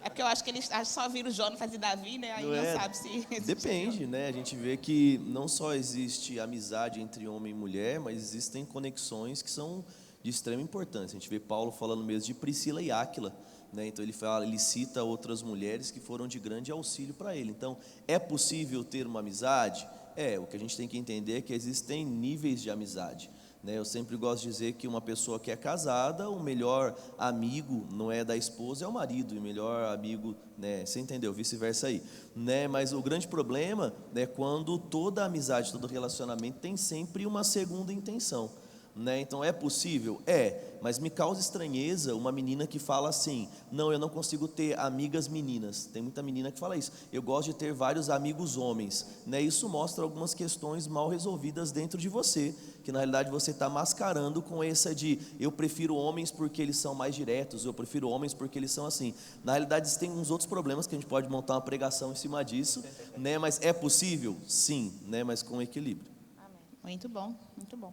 É porque eu acho que eles só viram Jonas e Davi, né? Aí não sabe se existe. Depende, né? A gente vê que não só existe amizade entre homem e mulher, mas existem conexões que são de extrema importância. A gente vê Paulo falando mesmo de Priscila e Áquila, né? Então ele cita outras mulheres que foram de grande auxílio para ele. Então, é possível ter uma amizade? O que a gente tem que entender é que existem níveis de amizade, né? Eu sempre gosto de dizer que uma pessoa que é casada, o melhor amigo não é da esposa, é o marido, e o melhor amigo, né? Você entendeu? Vice-versa aí, né? Mas o grande problema é quando toda amizade, todo relacionamento tem sempre uma segunda intenção, né? Então, é possível? Mas me causa estranheza uma menina que fala assim: não, eu não consigo ter amigas meninas. Tem muita menina que fala isso. Eu gosto de ter vários amigos homens, né? Isso mostra algumas questões mal resolvidas dentro de você, que na realidade você está mascarando com essa de eu prefiro homens porque eles são mais diretos, eu prefiro homens porque eles são assim. Na realidade, tem uns outros problemas que a gente pode montar uma pregação em cima disso, né? Mas é possível? Sim, né? Mas com equilíbrio. Amém. Muito bom, muito bom.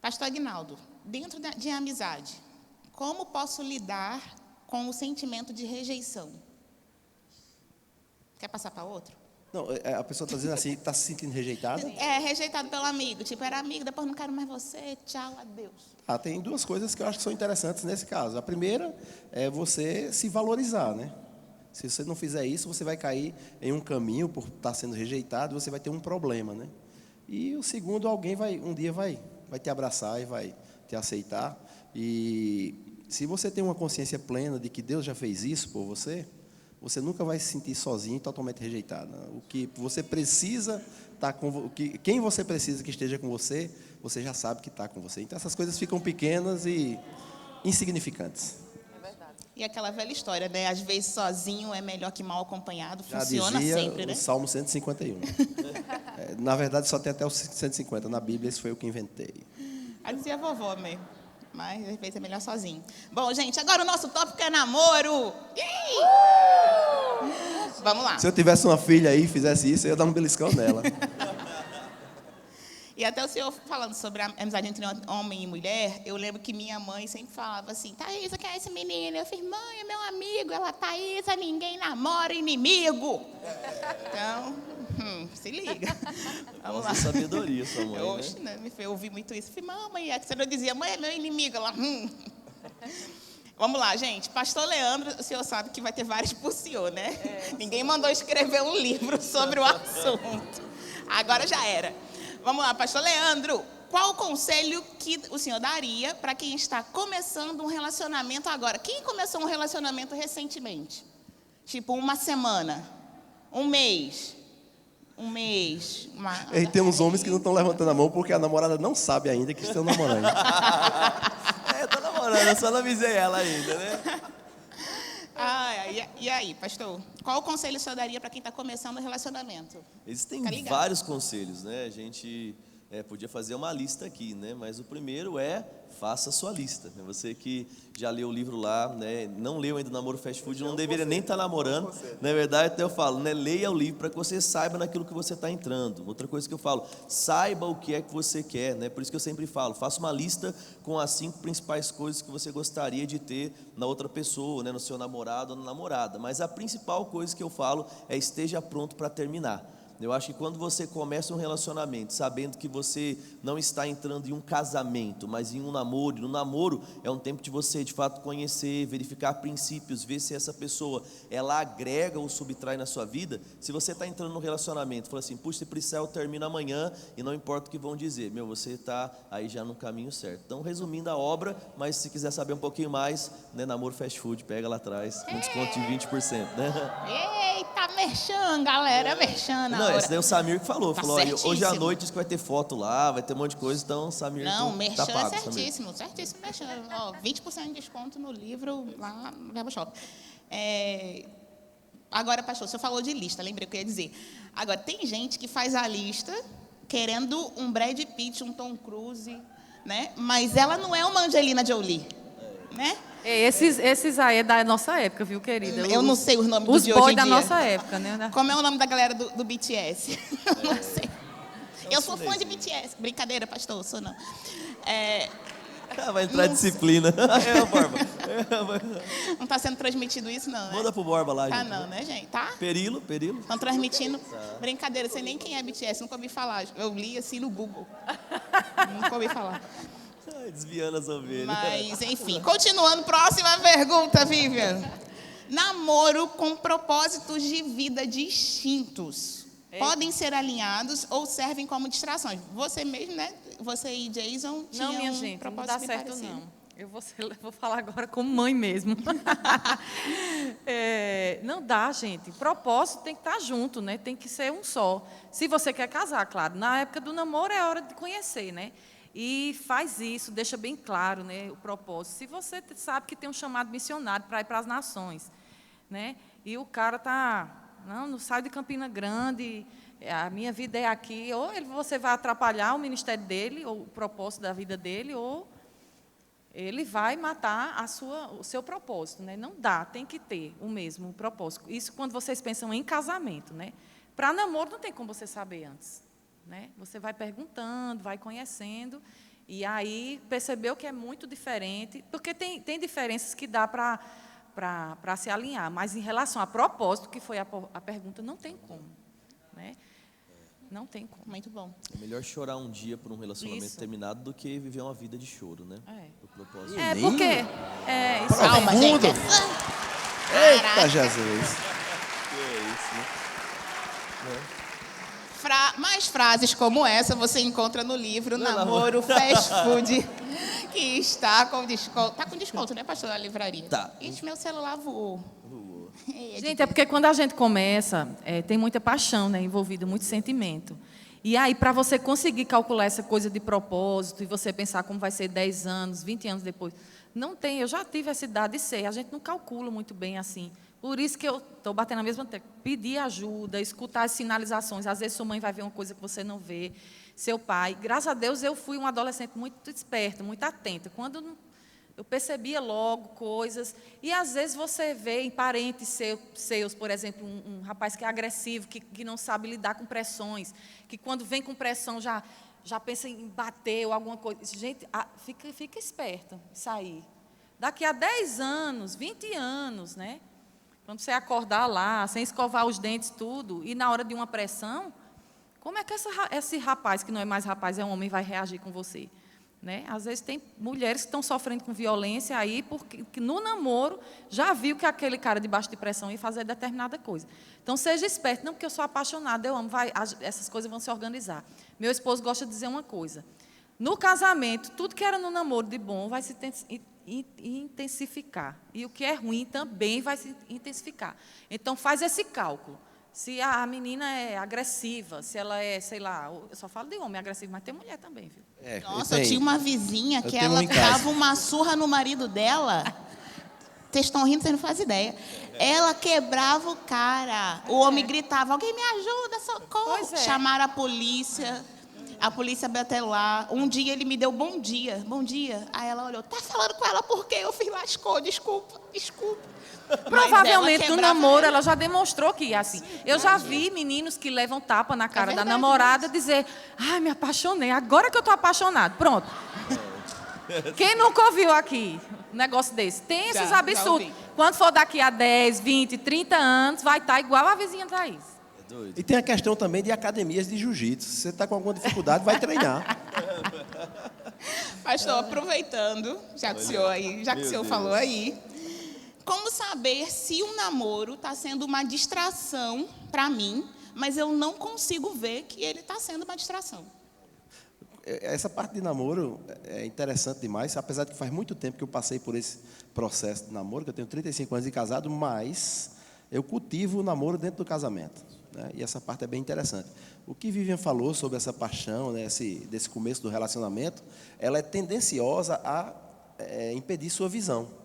Pastor Aguinaldo, dentro de amizade, como posso lidar com o sentimento de rejeição? Quer passar para outro? Não, a pessoa está dizendo assim, está se sentindo rejeitada? Rejeitado pelo amigo. Tipo, era amigo, depois não quero mais você, tchau, adeus. Tem duas coisas que eu acho que são interessantes nesse caso. A primeira é você se valorizar, né? Se você não fizer isso, você vai cair em um caminho por estar sendo rejeitado, você vai ter um problema, né? E o segundo, alguém um dia vai te abraçar e vai te aceitar. E se você tem uma consciência plena de que Deus já fez isso por você, você nunca vai se sentir sozinho e totalmente rejeitado. O que você precisa quem você precisa que esteja com você, você já sabe que está com você. Então essas coisas ficam pequenas e insignificantes. É verdade. E aquela velha história, né? Às vezes sozinho é melhor que mal acompanhado. Já funciona dizia sempre, né? o Salmo 151. Na verdade, só tem até o 150. Na Bíblia, esse foi o que inventei. Aí dizia a vovó mesmo. Mas às vezes é melhor sozinho. Bom, gente, agora o nosso tópico é namoro. Vamos lá. Se eu tivesse uma filha aí e fizesse isso, eu ia dar um beliscão nela. E até o senhor falando sobre a amizade entre homem e mulher, eu lembro que minha mãe sempre falava assim: Thaísa, quem é esse menino? Eu falei: mãe, é meu amigo. Ela: Thaísa, ninguém namora inimigo. Então, se liga. Vamos lá. Sabedoria, sua mãe, Eu ouvi muito isso. Eu falei: mamãe, é que você não dizia, mãe, é meu inimigo. Ela: Vamos lá, gente. Pastor Leandro, o senhor sabe que vai ter vários por senhor, né? Ninguém mandou escrever um livro sobre o assunto. Agora já era. Vamos lá, pastor Leandro. Qual o conselho que o senhor daria para quem está começando um relacionamento agora? Quem começou um relacionamento recentemente? Tipo, uma semana, um mês. E tem uns homens que não estão levantando a mão porque a namorada não sabe ainda que estão namorando. Eu tô namorando, eu só não avisei ela ainda, né? E aí, pastor? Qual o conselho o senhor daria para quem está começando um relacionamento? Existem Tá ligado? vários conselhos, né? A gente podia fazer uma lista aqui, né? Mas o primeiro é faça a sua lista. Né? Você que já leu o livro lá, né? Não leu ainda o Namoro Fast Food, não deveria nem estar namorando. Na verdade, até eu falo, né? Leia o livro para que você saiba naquilo que você está entrando. Outra coisa que eu falo, saiba o que é que você quer, né? Por isso que eu sempre falo, faça uma lista com as 5 principais coisas que você gostaria de ter na outra pessoa, né? No seu namorado ou na namorada. Mas a principal coisa que eu falo é esteja pronto para terminar. Eu acho que quando você começa um relacionamento sabendo que você não está entrando em um casamento, mas em um namoro, e no namoro é um tempo de você de fato conhecer, verificar princípios, ver se essa pessoa ela agrega ou subtrai na sua vida. Se você está entrando num relacionamento, fala assim, puxa, se precisar eu termino amanhã e não importa o que vão dizer, você está aí já no caminho certo. Então, resumindo a obra, mas se quiser saber um pouquinho mais, né, Namoro Fast Food, pega lá atrás, com desconto de 20%, né? Eita, merchan, galera, merchan na Não, hora. esse daí o Samir que falou. Tá Falou, hoje à certíssimo. noite diz que vai ter foto lá, vai ter um monte de coisa, então o Samir Não, tá merchan pago, é Samir. certíssimo merchan. Ó, 20% de desconto no livro lá no Verbo Shop. Agora, pastor, o senhor falou de lista, lembrei o que eu ia dizer. Agora, tem gente que faz a lista querendo um Brad Pitt, um Tom Cruise, né? Mas ela não é uma Angelina Jolie, né? Esses aí é da nossa época, viu, querida? Eu não sei os nomes Os de hoje boys em da dia. nossa época, né? Como é o nome da galera do BTS? Eu não sei. Eu sou fã de BTS. Brincadeira, pastor, sou não. Vai entrar disciplina. Borba. Não está sendo transmitido isso, não, né? Manda pro Borba lá, Tá gente. não, né, gente? Tá? Perilo. Estão transmitindo. Brincadeira, sei nem quem é BTS, nunca ouvi falar. Eu li assim no Google. Nunca ouvi falar. Desviando as ovelhas. Mas, enfim. Continuando, próxima pergunta, Vivian. Namoro com propósitos de vida distintos. Podem ser alinhados ou servem como distrações. Você mesmo, né? Você e Jason tinham Não, minha gente, não propósito dá bem certo, parecido. não. Eu vou falar agora como mãe mesmo. Não dá, gente. Propósito tem que estar junto, né? Tem que ser um só. Se você quer casar, claro. Na época do namoro é hora de conhecer, né? E faz isso, deixa bem claro, né, o propósito. Se você sabe que tem um chamado missionário para ir para as nações, né? E o cara não sai de Campina Grande, a minha vida é aqui, ou você vai atrapalhar o ministério dele, ou o propósito da vida dele, ou ele vai matar o seu propósito, né? Não dá, tem que ter o mesmo propósito. Isso quando vocês pensam em casamento, né? Para namoro não tem como você saber antes, né? Você vai perguntando, vai conhecendo, e aí percebeu que é muito diferente, porque tem diferenças que dá para se alinhar, mas em relação a propósito, que foi a pergunta, não tem como, né? Não tem como. Muito bom. É melhor chorar um dia por um relacionamento Isso. terminado do que viver uma vida de choro, né? O propósito. Porque isso Calma, gente. Eita, Jesus. Mais frases como essa você encontra no livro Namoro Fast Food, que está com desconto. Está com desconto, né, pastor, da livraria? Tá. Ixi, meu celular voou. Gente, é porque quando a gente começa, tem muita paixão, né, envolvida, muito sentimento. E aí, para você conseguir calcular essa coisa de propósito e você pensar como vai ser 10 anos, 20 anos depois, não tem. Eu já tive essa idade de ser, a gente não calcula muito bem assim. Por isso que eu estou batendo na mesma tecla. Pedir ajuda, escutar as sinalizações. Às vezes, sua mãe vai ver uma coisa que você não vê. Seu pai. Graças a Deus, eu fui uma adolescente muito esperta, muito atenta. Quando eu percebia logo coisas. E, às vezes, você vê em parentes seus, por exemplo, um rapaz que é agressivo, que não sabe lidar com pressões, que, quando vem com pressão, já pensa em bater ou alguma coisa. Gente, fica esperta isso aí. Daqui a 10 anos, 20 anos, né? Quando você acordar lá, sem escovar os dentes, tudo, e na hora de uma pressão, como é que esse rapaz, que não é mais rapaz, é um homem, vai reagir com você? Né? Às vezes tem mulheres que estão sofrendo com violência aí, porque que no namoro já viu que aquele cara debaixo de pressão ia fazer determinada coisa. Então, seja esperto. Não, porque eu sou apaixonada, eu amo, essas coisas vão se organizar. Meu esposo gosta de dizer uma coisa. No casamento, tudo que era no namoro de bom vai se intensificar. E o que é ruim também vai se intensificar. Então, faz esse cálculo. Se a menina é agressiva, se ela é, sei lá, eu só falo de homem agressivo, mas tem mulher também, viu? Nossa, eu tinha uma vizinha que tenho ela um em casa. dava uma surra no marido dela. Vocês estão rindo, vocês não fazem ideia. Ela quebrava o cara. O homem gritava, alguém me ajuda, socorro. Pois é. Chamaram a polícia bateu lá. Um dia ele me deu bom dia. Aí ela olhou, tá falando com ela por quê? Eu fiz lascou, desculpa. Provavelmente no namoro ela já demonstrou que é assim. Eu já vi meninos que levam tapa na cara da verdade, namorada dizer, ai, me apaixonei, agora que eu estou apaixonado. Pronto. Quem nunca ouviu aqui um negócio desse? Tem esses Já absurdos. ouvi. Quando for daqui a 10, 20, 30 anos, vai estar igual a vizinha Thaís. E tem a questão também de academias de jiu-jitsu. Se você está com alguma dificuldade, vai treinar. Pastor, aproveitando, já que o senhor falou aí, como saber se um namoro está sendo uma distração para mim, mas eu não consigo ver que ele está sendo uma distração? Essa parte de namoro é interessante demais, apesar de que faz muito tempo que eu passei por esse processo de namoro, que eu tenho 35 anos de casado, mas eu cultivo o namoro dentro do casamento, né? E essa parte é bem interessante. O que Vivian falou sobre essa paixão, né, desse começo do relacionamento, ela é tendenciosa a impedir sua visão.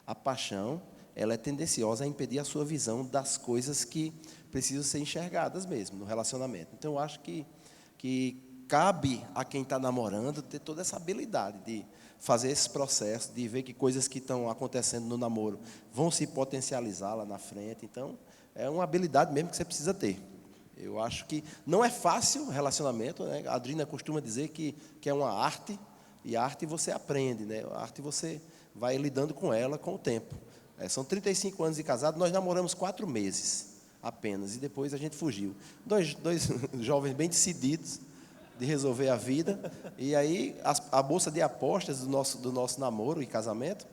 A paixão, ela é tendenciosa a impedir a sua visão das coisas que precisam ser enxergadas mesmo no relacionamento. Então, eu acho que cabe a quem está namorando ter toda essa habilidade de fazer esse processo, de ver que coisas que estão acontecendo no namoro vão se potencializar lá na frente. Então, é uma habilidade mesmo que você precisa ter. Eu acho que não é fácil o relacionamento, né? A Adrina costuma dizer que é uma arte, e a arte você aprende, né? A arte você vai lidando com ela com o tempo. São 35 anos de casado, nós namoramos 4 meses apenas, e depois a gente fugiu. Dois jovens bem decididos de resolver a vida, e aí a bolsa de apostas do nosso namoro e casamento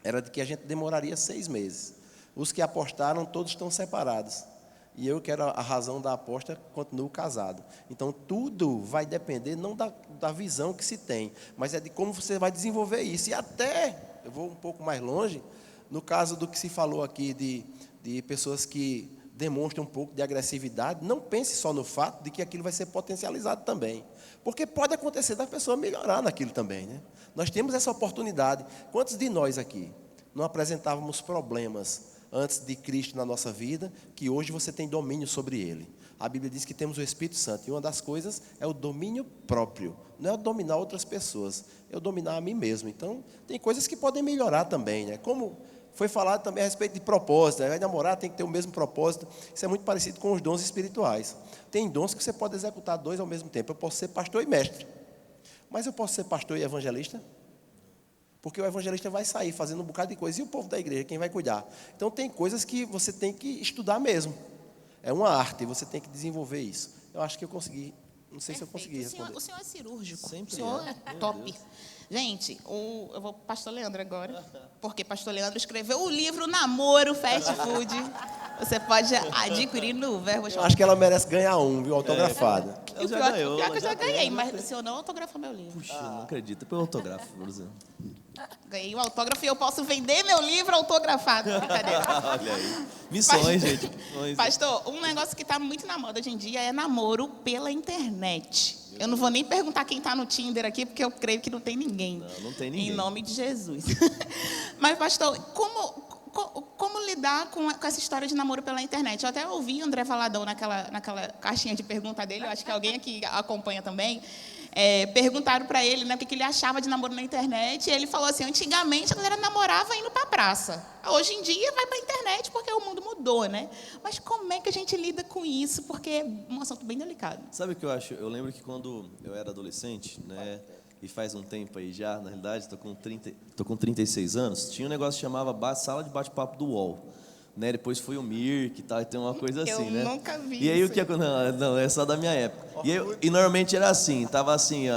era de que a gente demoraria 6 meses. Os que apostaram, todos estão separados. E eu, que era a razão da aposta, continuo casado. Então, tudo vai depender não da visão que se tem, mas é de como você vai desenvolver isso. E até, eu vou um pouco mais longe, no caso do que se falou aqui de pessoas que demonstram um pouco de agressividade, não pense só no fato de que aquilo vai ser potencializado também. Porque pode acontecer da pessoa melhorar naquilo também, né? Nós temos essa oportunidade. Quantos de nós aqui não apresentávamos problemas antes de Cristo na nossa vida, que hoje você tem domínio sobre ele? A Bíblia diz que temos o Espírito Santo, e uma das coisas é o domínio próprio. Não é o dominar outras pessoas, é o dominar a mim mesmo. Então, tem coisas que podem melhorar também, né? Como foi falado também a respeito de propósito, né? Vai namorar, tem que ter o mesmo propósito. Isso é muito parecido com os dons espirituais. Tem dons que você pode executar 2 ao mesmo tempo. Eu posso ser pastor e mestre, mas eu posso ser pastor e evangelista? Porque o evangelista vai sair fazendo um bocado de coisa, e o povo da igreja, quem vai cuidar? Então, tem coisas que você tem que estudar mesmo. É uma arte, você tem que desenvolver isso. Eu acho que eu consegui, não sei se eu consegui responder. O senhor é cirúrgico, Sempre o senhor é. é Meu top. Deus. Gente, eu vou para o pastor Leandro agora, porque pastor Leandro escreveu o livro Namoro Fast Food. Você pode adquirir no Verbo. Eu acho que ela merece ganhar viu, autografado. E o pior é que eu já ganhei, mas o senhor não autografou meu livro. Puxa, não acredito. Depois eu autografo, por exemplo. Ganhei o autógrafo e eu posso vender meu livro autografado. Brincadeira. Olha aí. Missões, gente. Missões. Pastor, um negócio que está muito na moda hoje em dia é namoro pela internet. Eu não vou nem perguntar quem está no Tinder aqui, porque eu creio que não tem ninguém. Não tem ninguém. Em nome de Jesus. Mas, pastor, como lidar com essa história de namoro pela internet? Eu até ouvi o André Valadão naquela caixinha de pergunta dele, eu acho que alguém aqui acompanha também. Perguntaram para ele, né, o que ele achava de namoro na internet, e ele falou assim: antigamente a galera namorava indo para a praça. Hoje em dia vai para a internet porque o mundo mudou, né? Mas como é que a gente lida com isso? Porque é um assunto bem delicado. Sabe o que eu acho? Eu lembro que quando eu era adolescente, né, e faz um tempo aí já, na realidade, tô com 36 anos, tinha um negócio que chamava sala de bate-papo do UOL. né? Depois foi o Mirk e tal, e tem uma coisa assim, né? Eu nunca vi E aí isso. o que não, é só da minha época. E normalmente era assim, tava assim,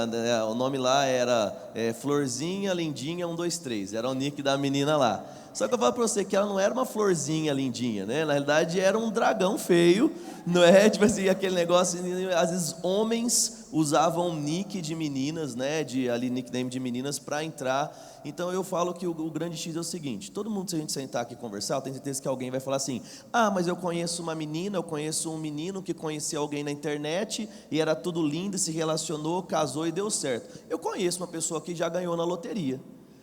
o nome lá era Florzinha Lindinha 123, era o nick da menina lá. Só que eu falo pra você que ela não era uma florzinha lindinha, né? Na realidade era um dragão feio, não é? Tipo assim, aquele negócio, às vezes homens usavam nick de meninas, né? Nickname de meninas para entrar. Então eu falo que o grande X é o seguinte: todo mundo, se a gente sentar aqui e conversar, eu tenho certeza que alguém vai falar assim: ah, mas eu conheço uma menina, eu conheço um menino que conhecia alguém na internet e era tudo lindo, se relacionou, casou e deu certo. Eu conheço uma pessoa que já ganhou na loteria,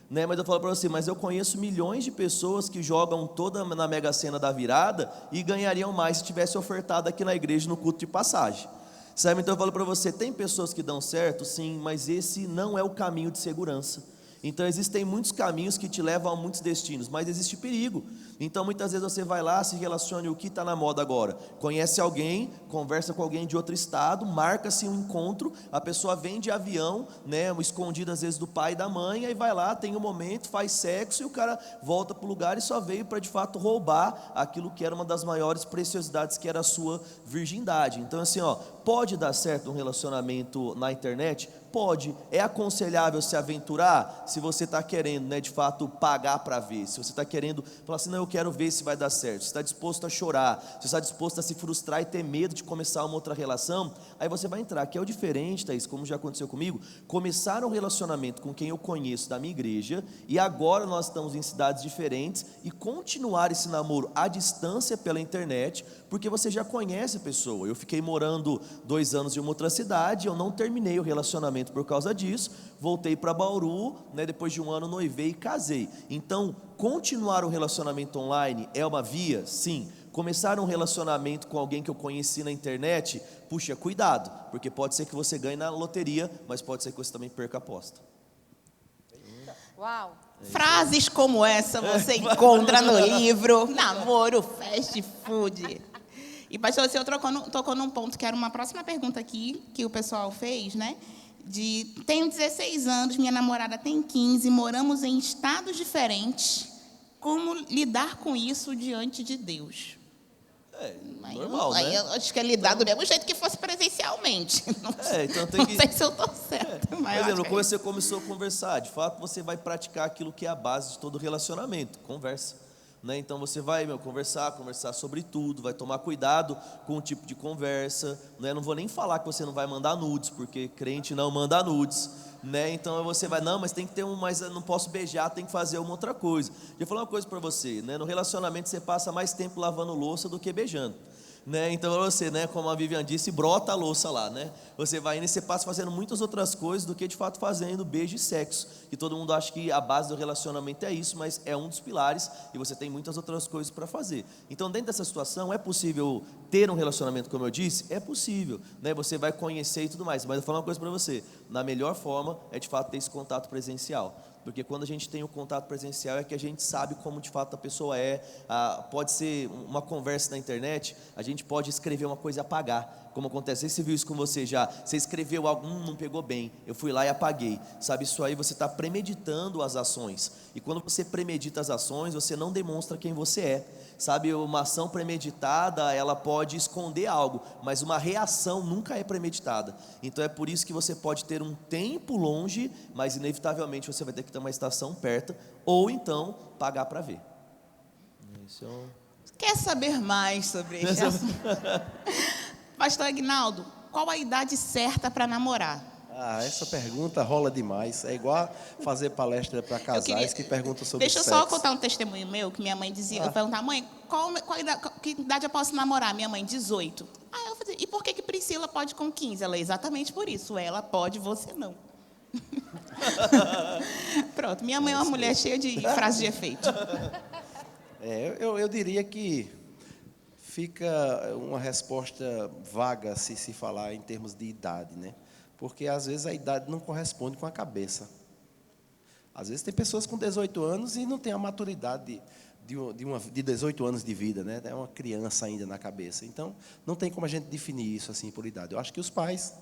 né? Mas eu falo para você, mas eu conheço milhões de pessoas que jogam toda na Mega Sena da virada e ganhariam mais se tivesse ofertado aqui na igreja no culto de passagem. Sabe? Então eu falo para você, tem pessoas que dão certo, sim, mas esse não é o caminho de segurança. Então existem muitos caminhos que te levam a muitos destinos, mas existe perigo. Então muitas vezes você vai lá, se relaciona, o que está na moda agora? Conhece alguém, conversa com alguém de outro estado, marca-se um encontro, a pessoa vem de avião, né, escondido às vezes do pai e da mãe, aí vai lá, tem um momento, faz sexo e o cara volta para o lugar e só veio para de fato roubar aquilo que era uma das maiores preciosidades, que era a sua virgindade. Então assim, pode dar certo um relacionamento na internet? Pode. É aconselhável se aventurar se você está querendo, né, de fato pagar para ver, se você está querendo falar assim, não, eu quero ver se vai dar certo, se está disposto a chorar, se está disposto a se frustrar e ter medo de começar uma outra relação, aí você vai entrar, que é o diferente, Thaís, como já aconteceu comigo, começar um relacionamento com quem eu conheço da minha igreja, e agora nós estamos em cidades diferentes, e continuar esse namoro à distância pela internet, porque você já conhece a pessoa. Eu fiquei morando 2 anos em uma outra cidade, eu não terminei o relacionamento por causa disso, voltei para Bauru, né, depois de 1 ano noivei e casei. Então, continuar um relacionamento online é uma via? Sim. Começar um relacionamento com alguém que eu conheci na internet, puxa, cuidado, porque pode ser que você ganhe na loteria, mas pode ser que você também perca a aposta. Uau! Frases como essa você encontra no livro Namoro Fast Food. E pastor, você tocou num ponto que era uma próxima pergunta aqui, que o pessoal fez, né? Tenho 16 anos, minha namorada tem 15, moramos em estados diferentes. Como lidar com isso diante de Deus? Normal, né? Eu acho que é lidar do mesmo jeito que fosse presencialmente. Não sei se eu estou certo. Por exemplo, quando você começou a conversar, de fato você vai praticar aquilo que é a base de todo relacionamento, conversa. Né? Então você vai conversar sobre tudo, vai tomar cuidado com o tipo de conversa, né? Não vou nem falar que você não vai mandar nudes, porque crente não manda nudes, né? Então você vai, não, mas tem que ter mas eu não posso beijar, tem que fazer uma outra coisa. Deixa eu falar uma coisa para você, né? No relacionamento você passa mais tempo lavando louça do que beijando. Né? Então você, né, como a Viviane disse, brota a louça lá, né? Você vai indo e você passa fazendo muitas outras coisas do que de fato fazendo beijo e sexo, que todo mundo acha que a base do relacionamento é isso, mas é um dos pilares e você tem muitas outras coisas para fazer. Então dentro dessa situação é possível ter um relacionamento, como eu disse? É possível, né? Você vai conhecer e tudo mais, mas eu vou falar uma coisa para você, na melhor forma é de fato ter esse contato presencial. Porque quando a gente tem o contato presencial é que a gente sabe como de fato a pessoa é. Pode ser uma conversa na internet, a gente pode escrever uma coisa e apagar, como acontece. Você viu isso com você já? Você escreveu algo, não pegou bem, eu fui lá e apaguei. Sabe, isso aí você está premeditando as ações. E quando você premedita as ações, você não demonstra quem você é. Sabe, uma ação premeditada, ela pode esconder algo, mas uma reação nunca é premeditada. Então é por isso que você pode ter um tempo longe, mas inevitavelmente você vai ter que ter uma estação perto, ou então pagar para ver. Quer saber mais sobre esse assunto? Pastor Aguinaldo, qual a idade certa para namorar? Essa pergunta rola demais. É igual fazer palestra para casais que perguntam sobre sexo. Deixa eu só contar um testemunho meu, que minha mãe dizia, eu perguntava, mãe, que idade eu posso namorar? Minha mãe, 18. Eu falei, e por que Priscila pode com 15? Ela, exatamente por isso, ela pode, você não. Pronto, minha mãe é uma mulher cheia de frases de efeito. Eu diria que fica uma resposta vaga se falar em termos de idade, né? Porque às vezes a idade não corresponde com a cabeça. Às vezes tem pessoas com 18 anos e não tem a maturidade de 18 anos de vida, né? É uma criança ainda na cabeça. Então, não tem como a gente definir isso assim por idade. Eu acho que os pais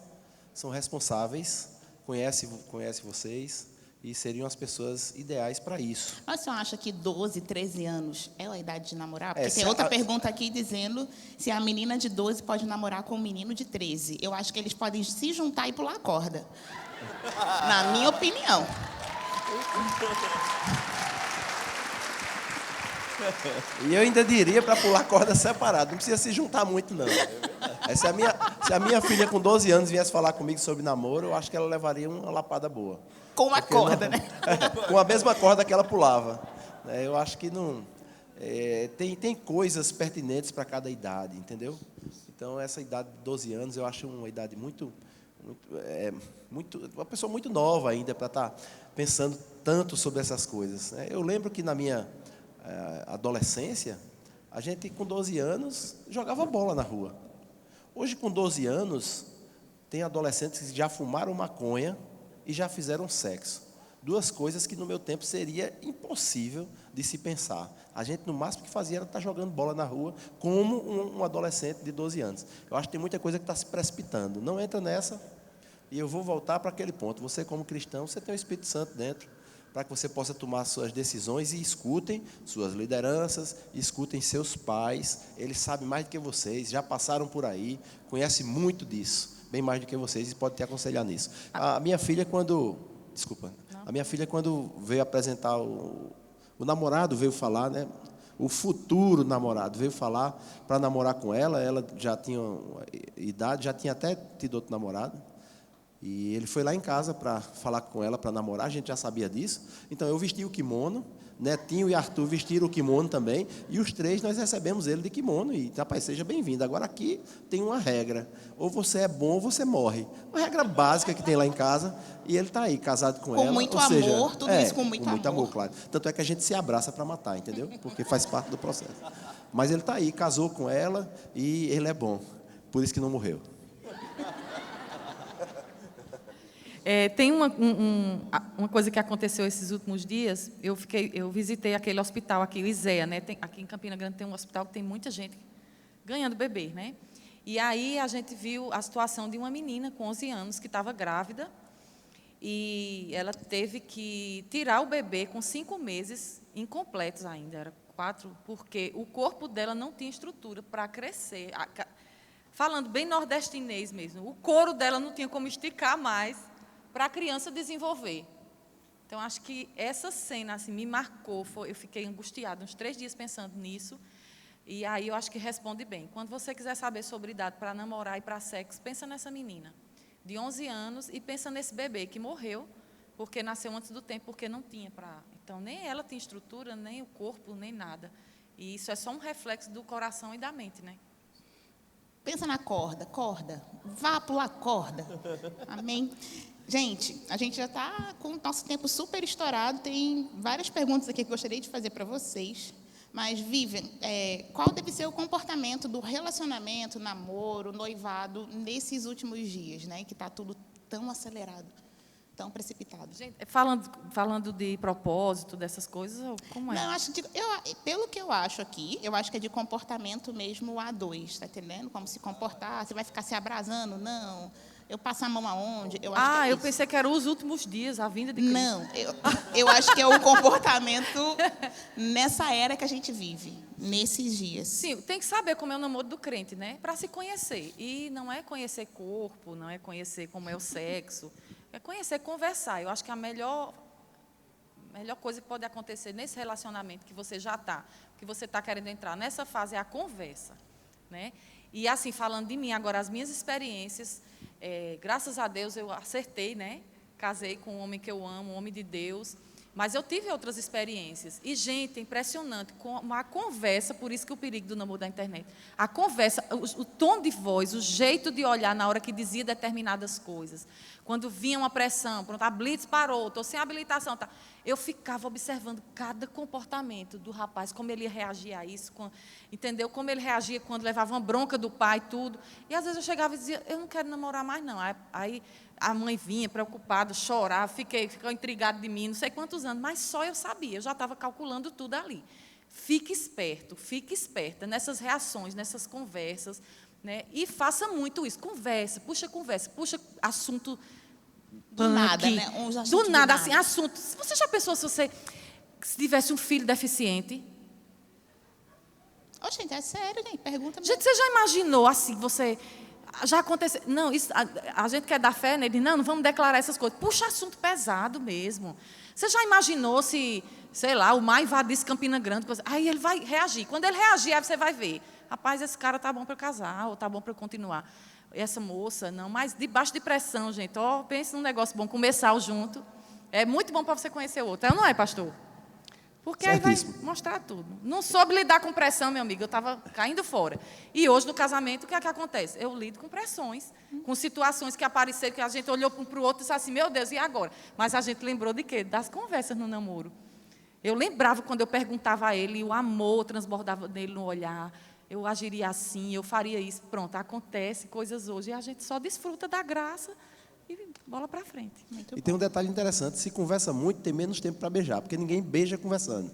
são responsáveis, conhecem vocês, e seriam as pessoas ideais para isso. Mas você acha que 12, 13 anos é a idade de namorar? Porque se tem outra pergunta aqui dizendo se a menina de 12 pode namorar com um menino de 13. Eu acho que eles podem se juntar e pular a corda. Na minha opinião. E eu ainda diria para pular corda separado, não precisa se juntar muito, não. Se a minha filha com 12 anos viesse falar comigo sobre namoro, eu acho que ela levaria uma lapada boa. Com uma corda, né? Com a mesma corda que ela pulava. Eu acho que não... tem coisas pertinentes para cada idade, entendeu? Então, essa idade de 12 anos, eu acho uma idade uma pessoa muito nova ainda para estar pensando tanto sobre essas coisas. Eu lembro que na minha adolescência, a gente com 12 anos jogava bola na rua. Hoje, com 12 anos, tem adolescentes que já fumaram maconha e já fizeram sexo. Duas coisas que no meu tempo seria impossível de se pensar. A gente, no máximo que fazia era estar jogando bola na rua, como um adolescente de 12 anos. Eu acho que tem muita coisa que está se precipitando. Não entra nessa, e eu vou voltar para aquele ponto. Você, como cristão, você tem o Espírito Santo dentro, para que você possa tomar suas decisões e escutem suas lideranças, escutem seus pais. Eles sabem mais do que vocês, já passaram por aí, conhecem muito disso, bem mais do que vocês, e podem te aconselhar nisso. A minha filha, quando veio apresentar o namorado, veio falar, né? O futuro namorado veio falar para namorar com ela já tinha idade, já tinha até tido outro namorado. E ele foi lá em casa para falar com ela, para namorar, a gente já sabia disso. Então, eu vesti o kimono, Netinho e Arthur vestiram o kimono também, e os três nós recebemos ele de kimono, e, rapaz, seja bem-vindo. Agora, aqui tem uma regra, ou você é bom ou você morre. Uma regra básica que tem lá em casa, e ele está aí, casado com ela. Com muito ou seja, amor, tudo isso com muito amor. claro. Tanto é que a gente se abraça para matar, entendeu? Porque faz parte do processo. Mas ele está aí, casou com ela, e ele é bom, por isso que não morreu. Tem uma coisa que aconteceu esses últimos dias. Eu visitei aquele hospital aqui, o ISEA, né? Aqui em Campina Grande tem um hospital que tem muita gente ganhando bebê, né? E aí a gente viu a situação de uma menina com 11 anos que estava grávida e ela teve que tirar o bebê com 5 meses incompletos ainda, era 4, porque o corpo dela não tinha estrutura para crescer. Falando bem nordestinês mesmo, o couro dela não tinha como esticar mais para a criança desenvolver. Então, acho que essa cena assim, me marcou. Eu fiquei angustiada uns 3 dias pensando nisso. E aí eu acho que responde bem. Quando você quiser saber sobre idade para namorar e para sexo, pensa nessa menina de 11 anos e pensa nesse bebê que morreu porque nasceu antes do tempo, porque não tinha para... Então, nem ela tinha estrutura, nem o corpo, nem nada. E isso é só um reflexo do coração e da mente, né? Pensa na corda. Vá pular corda. Amém? Gente, a gente já está com o nosso tempo super estourado. Tem várias perguntas aqui que eu gostaria de fazer para vocês. Mas, Vivian, qual deve ser o comportamento do relacionamento, namoro, noivado, nesses últimos dias, né? Que está tudo tão acelerado, tão precipitado. Gente, falando de propósito, dessas coisas, como é? Não, pelo que eu acho aqui, eu acho que é de comportamento mesmo A2, está entendendo? Como se comportar, você vai ficar se abrasando? Não. Eu passo a mão aonde? Eu acho que é eu isso. pensei que eram os últimos dias, a vinda de Cristo. Não, eu acho que é o comportamento nessa era que a gente vive, nesses dias. Sim, tem que saber como é o namoro do crente, né? Para se conhecer. E não é conhecer corpo, não é conhecer como é o sexo, é conhecer, conversar. Eu acho que a melhor coisa que pode acontecer nesse relacionamento que você já está, que você está querendo entrar nessa fase, é a conversa, né? E assim, falando de mim, agora as minhas experiências, graças a Deus eu acertei, né? Casei com um homem que eu amo, um homem de Deus, mas eu tive outras experiências. E, gente, é impressionante, com a conversa, por isso que o perigo do namoro da internet, a conversa, o tom de voz, o jeito de olhar na hora que dizia determinadas coisas, quando vinha uma pressão, pronto, a blitz parou, estou sem habilitação, tá. Eu ficava observando cada comportamento do rapaz, como ele reagia a isso, entendeu? Como ele reagia quando levava uma bronca do pai, tudo. E, às vezes, eu chegava e dizia, eu não quero namorar mais, não. Aí a mãe vinha preocupada, chorava, ficou intrigada de mim, não sei quantos anos, mas só eu sabia, eu já estava calculando tudo ali. Fique esperta nessas reações, nessas conversas, né? E faça muito isso, conversa, puxa assunto Do nada, punk, né? Uns assuntos do do nada, nada. assim, assunto. Você já pensou se tivesse um filho deficiente? Ô, gente, é sério, gente. Pergunta mesmo. Gente, você já imaginou assim, você... Já aconteceu... Não, isso, a gente quer dar fé, né? Ele diz, não vamos declarar essas coisas. Puxa, assunto pesado mesmo. Você já imaginou se, sei lá, o mar invadisse Campina Grande? Aí ele vai reagir. Quando ele reagir, aí você vai ver. Rapaz, esse cara tá bom para eu casar, ou tá bom para eu continuar. Essa moça, não. Mas debaixo de pressão, gente. Ó, pense num negócio bom, comer sal junto. É muito bom para você conhecer o outro. Não é, pastor? Porque aí vai Certíssimo. mostrar tudo. Não soube lidar com pressão, meu amigo. Eu estava caindo fora. E hoje, no casamento, o que é que acontece? Eu lido com pressões, com situações que apareceram, que a gente olhou um para o outro e disse assim, meu Deus, e agora? Mas a gente lembrou de quê? Das conversas no namoro. Eu lembrava quando eu perguntava a ele, e o amor transbordava nele no olhar. Eu agiria assim, eu faria isso. Pronto, acontece coisas hoje. E a gente só desfruta da graça e bola para frente. Muito E bom. tem um detalhe interessante, se conversa muito, tem menos tempo para beijar, porque ninguém beija conversando.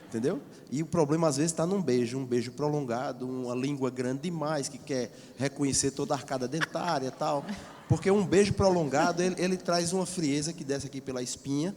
Entendeu? E o problema, às vezes, está num beijo, um beijo prolongado, uma língua grande demais, que quer reconhecer toda a arcada dentária e tal. Porque um beijo prolongado, ele traz uma frieza que desce aqui pela espinha,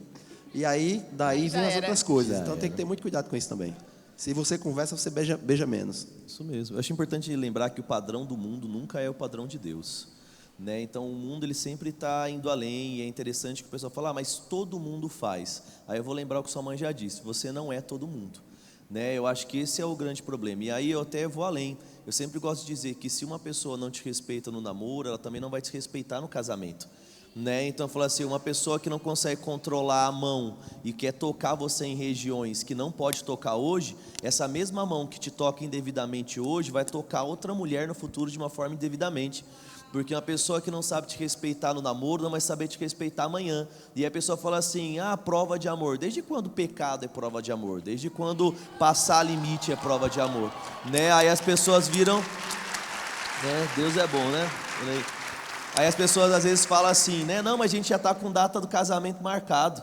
e aí, daí Já vem as era. outras coisas. Então tem que ter muito cuidado com isso também. Se você conversa, você beija menos. Isso mesmo. Eu acho importante lembrar que o padrão do mundo nunca é o padrão de Deus. Né? Então, o mundo ele sempre está indo além, e é interessante que o pessoal fala, mas todo mundo faz. Aí eu vou lembrar o que sua mãe já disse, você não é todo mundo. Né? Eu acho que esse é o grande problema. E aí eu até vou além. Eu sempre gosto de dizer que se uma pessoa não te respeita no namoro, ela também não vai te respeitar no casamento. Né? Então, eu falo assim, uma pessoa que não consegue controlar a mão e quer tocar você em regiões que não pode tocar hoje, essa mesma mão que te toca indevidamente hoje vai tocar outra mulher no futuro de uma forma indevidamente. Porque uma pessoa que não sabe te respeitar no namoro não vai saber te respeitar amanhã. E a pessoa fala assim, prova de amor. Desde quando pecado é prova de amor? Desde quando passar limite é prova de amor? Né? Aí as pessoas viram... Né? Deus é bom, né? Aí as pessoas às vezes falam assim, né? Não, mas a gente já está com data do casamento marcado.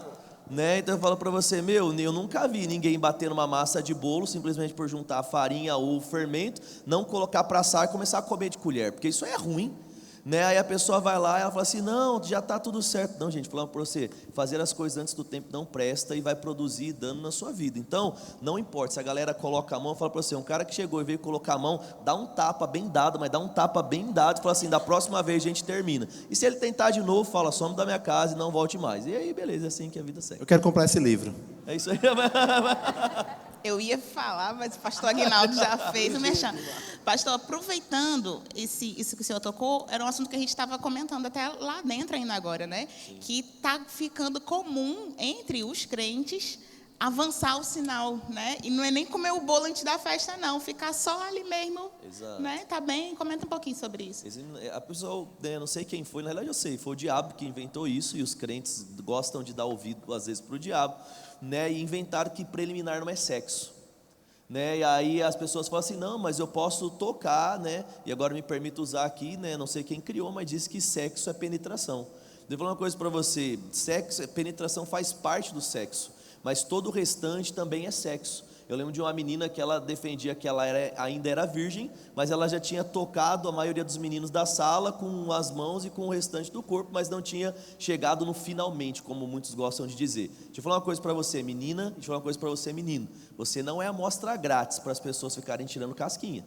Né? Então eu falo para você, eu nunca vi ninguém bater numa massa de bolo simplesmente por juntar a farinha ou o fermento, não colocar para assar e começar a comer de colher, porque isso é ruim. Né? Aí a pessoa vai lá e ela fala assim, não, já está tudo certo. Não, gente, falando para você, fazer as coisas antes do tempo não presta e vai produzir dano na sua vida. Então, não importa, se a galera coloca a mão, fala para você, um cara que chegou e veio colocar a mão, dá um tapa bem dado, mas dá um tapa bem dado e fala assim, da próxima vez a gente termina. E se ele tentar de novo, fala, some da minha casa e não volte mais. E aí, beleza, é assim que a vida segue. Eu quero comprar esse livro. É isso aí. Eu ia falar, mas o pastor Aguinaldo já fez o merchan. Pastor, aproveitando isso que o senhor tocou, era um assunto que a gente estava comentando até lá dentro ainda agora, né? Sim. Que está ficando comum entre os crentes avançar o sinal, né? E não é nem comer o bolo antes da festa, não. Ficar só ali mesmo. Exato. Né? Tá bem? Comenta um pouquinho sobre isso. A pessoa, não sei quem foi, na realidade eu sei, foi o diabo que inventou isso, e os crentes gostam de dar ouvido, às vezes, para o diabo, né? E inventaram que preliminar não é sexo. Né? E aí as pessoas falam assim, não, mas eu posso tocar, né? E agora me permito usar aqui, né? Não sei quem criou, mas disse que sexo é penetração. Vou falar uma coisa para você, penetração faz parte do sexo, mas todo o restante também é sexo. Eu lembro de uma menina que ela defendia que ela ainda era virgem, mas ela já tinha tocado a maioria dos meninos da sala com as mãos e com o restante do corpo, mas não tinha chegado no finalmente, como muitos gostam de dizer. Deixa eu falar uma coisa para você, menina, deixa eu falar uma coisa para você, menino. Você não é amostra grátis para as pessoas ficarem tirando casquinha.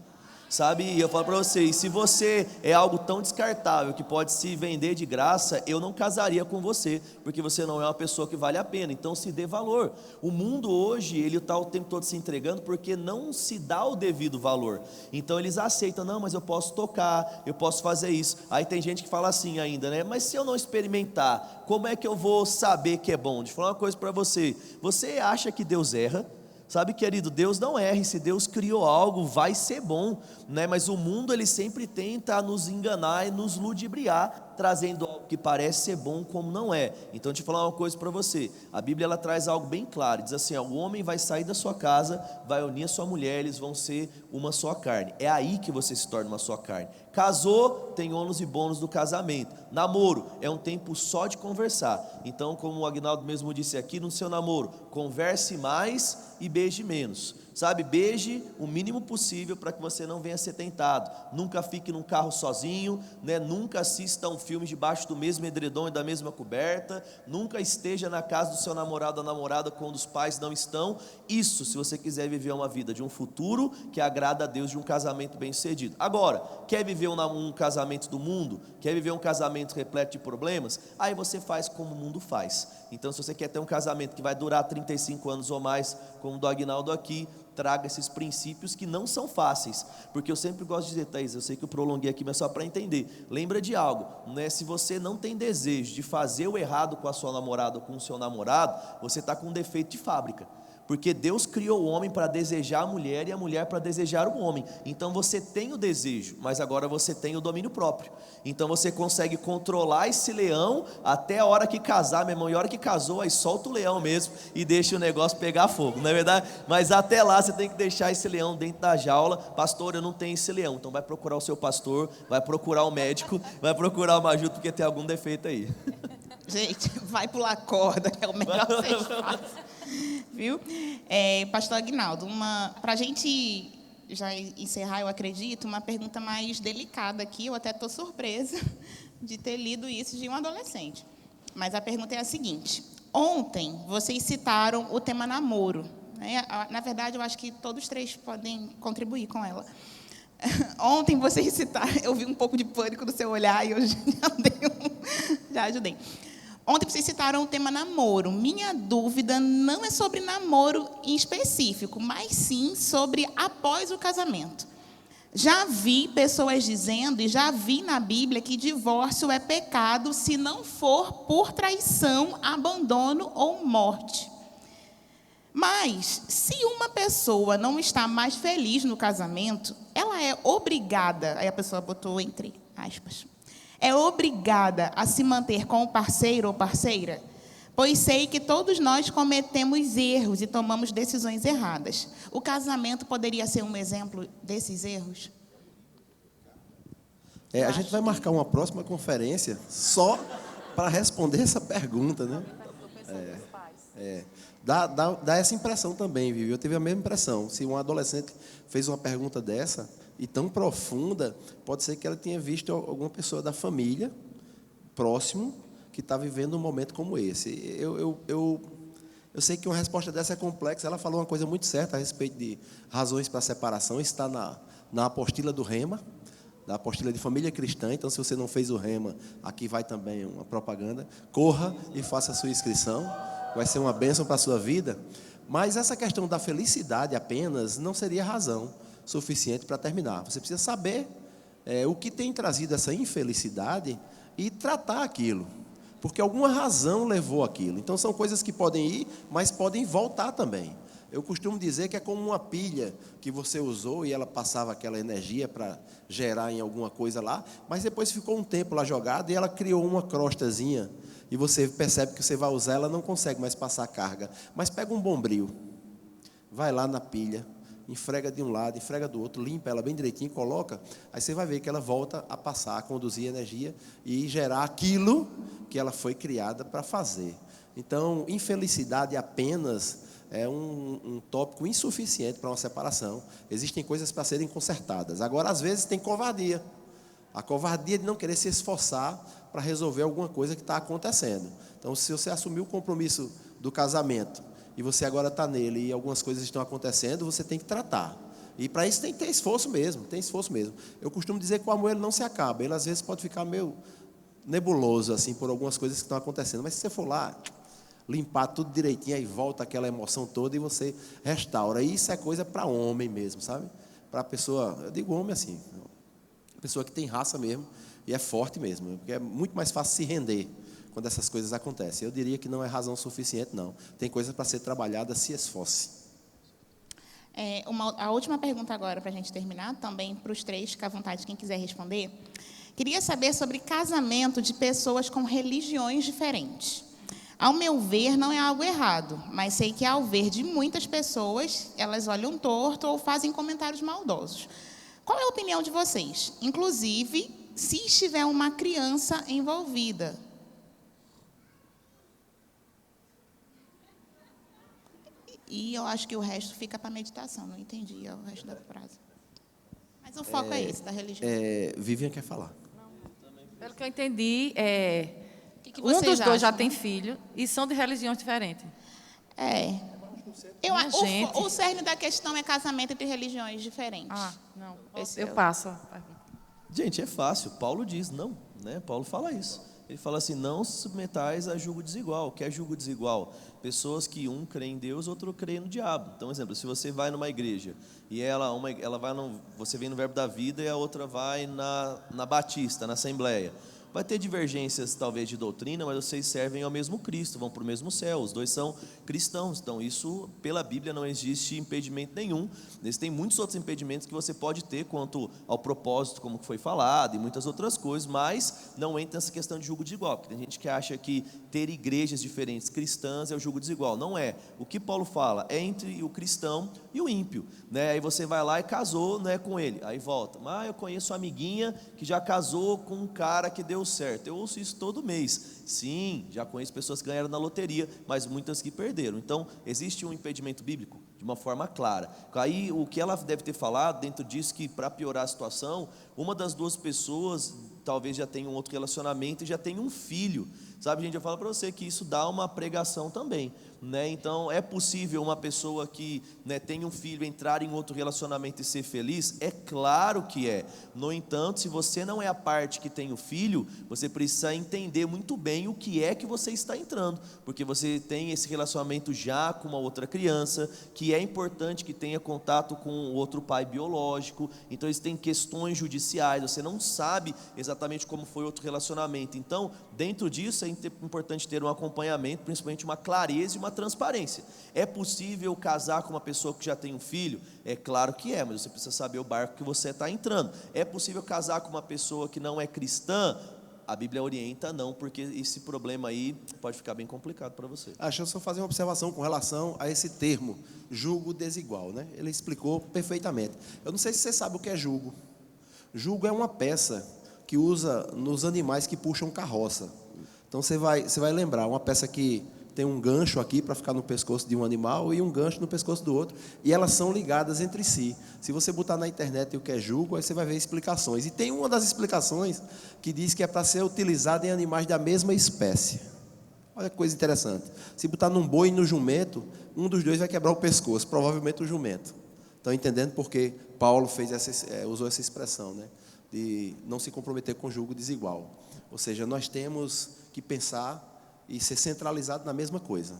Sabe, e eu falo para vocês, se você é algo tão descartável que pode se vender de graça, eu não casaria com você, porque você não é uma pessoa que vale a pena, então se dê valor. O mundo hoje, ele está o tempo todo se entregando porque não se dá o devido valor, então eles aceitam, não, mas eu posso tocar, eu posso fazer isso. Aí tem gente que fala assim ainda, né, mas se eu não experimentar, como é que eu vou saber que é bom? Deixa eu falar uma coisa para você, você acha que Deus erra? Sabe, querido, Deus não erra, se Deus criou algo, vai ser bom, né? Mas o mundo, ele sempre tenta nos enganar e nos ludibriar, trazendo algo que parece ser bom como não é. Então, deixa eu falar uma coisa para você, a Bíblia, ela traz algo bem claro, diz assim, o homem vai sair da sua casa, vai unir a sua mulher, eles vão ser uma só carne, é aí que você se torna uma só carne. Casou, tem ônus e bônus do casamento. Namoro, é um tempo só de conversar. Então, como o Aguinaldo mesmo disse aqui, no seu namoro, converse mais e beije menos. sabe? Beije o mínimo possível para que você não venha ser tentado. Nunca fique num carro sozinho, né? Nunca assista um filme debaixo do mesmo edredom e da mesma coberta. Nunca esteja na casa do seu namorado ou namorada quando os pais não estão. Isso, se você quiser viver uma vida de um futuro que agrada a Deus, de um casamento bem-sucedido. Agora, quer viver um casamento do mundo? Quer viver um casamento repleto de problemas? Aí você faz como o mundo faz. Então, se você quer ter um casamento que vai durar 35 anos ou mais, como o do Aguinaldo aqui, traga esses princípios que não são fáceis, porque eu sempre gosto de dizer, Thaís, eu sei que eu prolonguei aqui, mas só para entender, lembra de algo, né? Se você não tem desejo de fazer o errado com a sua namorada ou com o seu namorado, você está com um defeito de fábrica, porque Deus criou o homem para desejar a mulher e a mulher para desejar o homem. Então você tem o desejo, mas agora você tem o domínio próprio. Então você consegue controlar esse leão até a hora que casar, meu irmão. E a hora que casou, aí solta o leão mesmo e deixa o negócio pegar fogo, não é verdade? Mas até lá você tem que deixar esse leão dentro da jaula. Pastor, eu não tenho esse leão. Então vai procurar o seu pastor, vai procurar o médico, vai procurar uma ajuda, porque tem algum defeito aí. Gente, vai pular corda, que é o melhor que vocês fazem. Viu? Pastor Aguinaldo, para a gente já encerrar, eu acredito, uma pergunta mais delicada aqui. Eu até estou surpresa de ter lido isso de um adolescente. Mas a pergunta é a seguinte: ontem vocês citaram o tema namoro, né? Na verdade, eu acho que todos três podem contribuir com ela. Ontem vocês citaram, eu vi um pouco de pânico no seu olhar e eu já ajudei. Ontem vocês citaram o tema namoro. Minha dúvida não é sobre namoro em específico, mas sim sobre após o casamento. Já vi pessoas dizendo, e já vi na Bíblia, que divórcio é pecado se não for por traição, abandono ou morte. Mas, se uma pessoa não está mais feliz no casamento, ela é obrigada, aí a pessoa botou entre aspas, é obrigada a se manter com o parceiro ou parceira? Pois sei que todos nós cometemos erros e tomamos decisões erradas. O casamento poderia ser um exemplo desses erros? A gente vai marcar uma próxima conferência só para responder essa pergunta, né? Dá essa impressão também, viu? Eu tive a mesma impressão. Se um adolescente fez uma pergunta dessa e tão profunda, pode ser que ela tenha visto alguma pessoa da família próximo que está vivendo um momento como esse. Eu sei que uma resposta dessa é complexa. Ela falou uma coisa muito certa a respeito de razões para a separação. Está na apostila do Rema, da apostila de família cristã. Então, se você não fez o Rema, aqui vai também uma propaganda. Corra e faça a sua inscrição. Vai ser uma bênção para a sua vida. Mas essa questão da felicidade apenas não seria razão suficiente para terminar. Você precisa saber o que tem trazido essa infelicidade e tratar aquilo, porque alguma razão levou aquilo. Então são coisas que podem ir, mas podem voltar também. Eu costumo dizer que é como uma pilha que você usou e ela passava aquela energia para gerar em alguma coisa lá, mas depois ficou um tempo lá jogada e ela criou uma crostazinha e você percebe que você vai usar, ela não consegue mais passar carga. Mas pega um bombril, vai lá na pilha, enfrega de um lado, enfrega do outro, limpa ela bem direitinho, coloca, aí você vai ver que ela volta a passar, a conduzir energia e gerar aquilo que ela foi criada para fazer. Então, infelicidade apenas é um tópico insuficiente para uma separação. Existem coisas para serem consertadas. Agora, às vezes, tem covardia. A covardia de não querer se esforçar para resolver alguma coisa que está acontecendo. Então, se você assumir o compromisso do casamento e você agora está nele e algumas coisas estão acontecendo, você tem que tratar. E para isso tem que ter esforço mesmo, Eu costumo dizer que o amor ele não se acaba, ele às vezes pode ficar meio nebuloso assim, por algumas coisas que estão acontecendo, mas se você for lá, limpar tudo direitinho, aí volta aquela emoção toda e você restaura. E isso é coisa para homem mesmo, sabe? Para a pessoa, eu digo homem assim, pessoa que tem raça mesmo e é forte mesmo, porque é muito mais fácil se render quando essas coisas acontecem. Eu diria que não é razão suficiente, não. Tem coisa para ser trabalhada, se esforce. A última pergunta agora, para a gente terminar, também para os três, fica à vontade quem quiser responder. Queria saber sobre casamento de pessoas com religiões diferentes. Ao meu ver, não é algo errado, mas sei que ao ver de muitas pessoas, elas olham torto ou fazem comentários maldosos. Qual é a opinião de vocês? Inclusive, se estiver uma criança envolvida. E eu acho que o resto fica para meditação. Não entendi o resto da frase. Mas o foco é esse, da religião. Vivian quer falar. Pelo que eu entendi, O que um vocês dos dois já acham? tem filho e são de religiões diferentes. Minha gente. O cerne da questão é casamento entre religiões diferentes. Ah, não. Esse Eu é o- passo. Gente, é fácil. Paulo diz não, né? Paulo fala isso. Ele fala assim: não se submetais a julgo desigual. O que é julgo desigual? Pessoas que um crê em Deus, outro crê no diabo. Então, exemplo, se você vai numa igreja e ela vai você vem no Verbo da Vida e a outra vai na Batista, na Assembleia. Vai ter divergências, talvez, de doutrina, mas vocês servem ao mesmo Cristo, vão para o mesmo céu. Os dois são cristãos. Então, isso, pela Bíblia, não existe impedimento nenhum. Existem muitos outros impedimentos que você pode ter quanto ao propósito, como foi falado, e muitas outras coisas, mas não entra nessa questão de julgo desigual. Porque tem gente que acha que ter igrejas diferentes cristãs é o julgo desigual. Não é. O que Paulo fala é entre o cristão e o ímpio. Né? Aí você vai lá e casou, né, com ele. Aí volta. Eu conheço uma amiguinha que já casou com um cara que deu certo. Eu ouço isso todo mês. Sim, já conheço pessoas que ganharam na loteria, mas muitas que perderam. Então, existe um impedimento bíblico de uma forma clara. Aí, o que ela deve ter falado dentro disso, que para piorar a situação, uma das duas pessoas talvez já tenha um outro relacionamento e já tenha um filho. Sabe, gente, eu falo para você que isso dá uma pregação também, né? Então, é possível uma pessoa que, né, tem um filho entrar em outro relacionamento e ser feliz? É claro que é. No entanto, se você não é a parte que tem o filho, você precisa entender muito bem o que é que você está entrando, porque você tem esse relacionamento já com uma outra criança, que é importante que tenha contato com outro pai biológico. Então, existem questões judiciais, você não sabe exatamente como foi outro relacionamento. Então, dentro disso, é importante ter um acompanhamento, principalmente uma clareza e uma transparência. É possível casar com uma pessoa que já tem um filho? É claro que é, mas você precisa saber o barco que você está entrando. É possível casar com uma pessoa que não é cristã? A Bíblia orienta não, porque esse problema aí pode ficar bem complicado para você. Deixa eu só fazer uma observação com relação a esse termo, julgo desigual, né? Ele explicou perfeitamente. Eu não sei se você sabe o que é julgo. Julgo é uma peça que usa nos animais que puxam carroça. Então você vai lembrar, uma peça que tem um gancho aqui para ficar no pescoço de um animal e um gancho no pescoço do outro, e elas são ligadas entre si. Se você botar na internet o que é julgo, aí você vai ver explicações. E tem uma das explicações que diz que é para ser utilizado em animais da mesma espécie. Olha que coisa interessante. Se botar num boi e no jumento, um dos dois vai quebrar o pescoço, provavelmente o jumento. Estão entendendo por que Paulo usou essa expressão, né? De não se comprometer com julgo desigual. Ou seja, nós temos que pensar e ser centralizado na mesma coisa.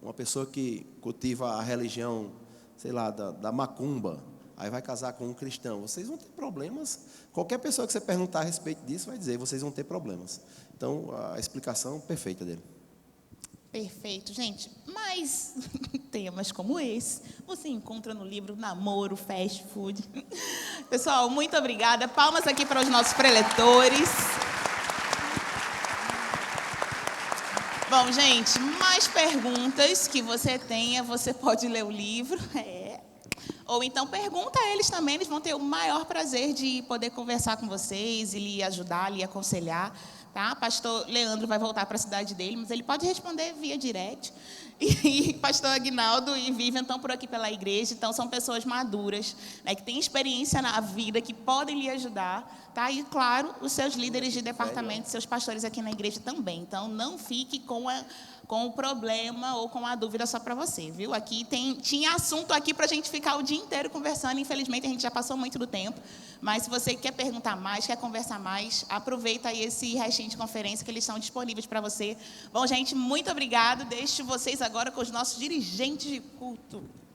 Uma pessoa que cultiva a religião, sei lá, da macumba, aí vai casar com um cristão, vocês vão ter problemas. Qualquer pessoa que você perguntar a respeito disso vai dizer, vocês vão ter problemas. Então, a explicação perfeita dele. Perfeito, gente. Mas temas como esse você encontra no livro Namoro, Fast Food. Pessoal, muito obrigada. Palmas aqui para os nossos preletores. Bom, gente, mais perguntas que você tenha, você pode ler o livro. Ou então pergunta a eles também, eles vão ter o maior prazer de poder conversar com vocês e lhe ajudar, lhe aconselhar. Tá? Pastor Leandro vai voltar para a cidade dele, mas ele pode responder via direct. E pastor Aguinaldo e Vivian estão por aqui pela igreja, então são pessoas maduras, né, que têm experiência na vida, que podem lhe ajudar. Tá? E, claro, os seus líderes de departamento, seus pastores aqui na igreja também. Então, não fique com o problema ou com a dúvida só para você, viu? Aqui tinha assunto aqui para a gente ficar o dia inteiro conversando. Infelizmente, a gente já passou muito do tempo. Mas se você quer perguntar mais, quer conversar mais, aproveita aí esse restinho de conferência que eles estão disponíveis para você. Bom, gente, muito obrigado. Deixo vocês agora com os nossos dirigentes de culto.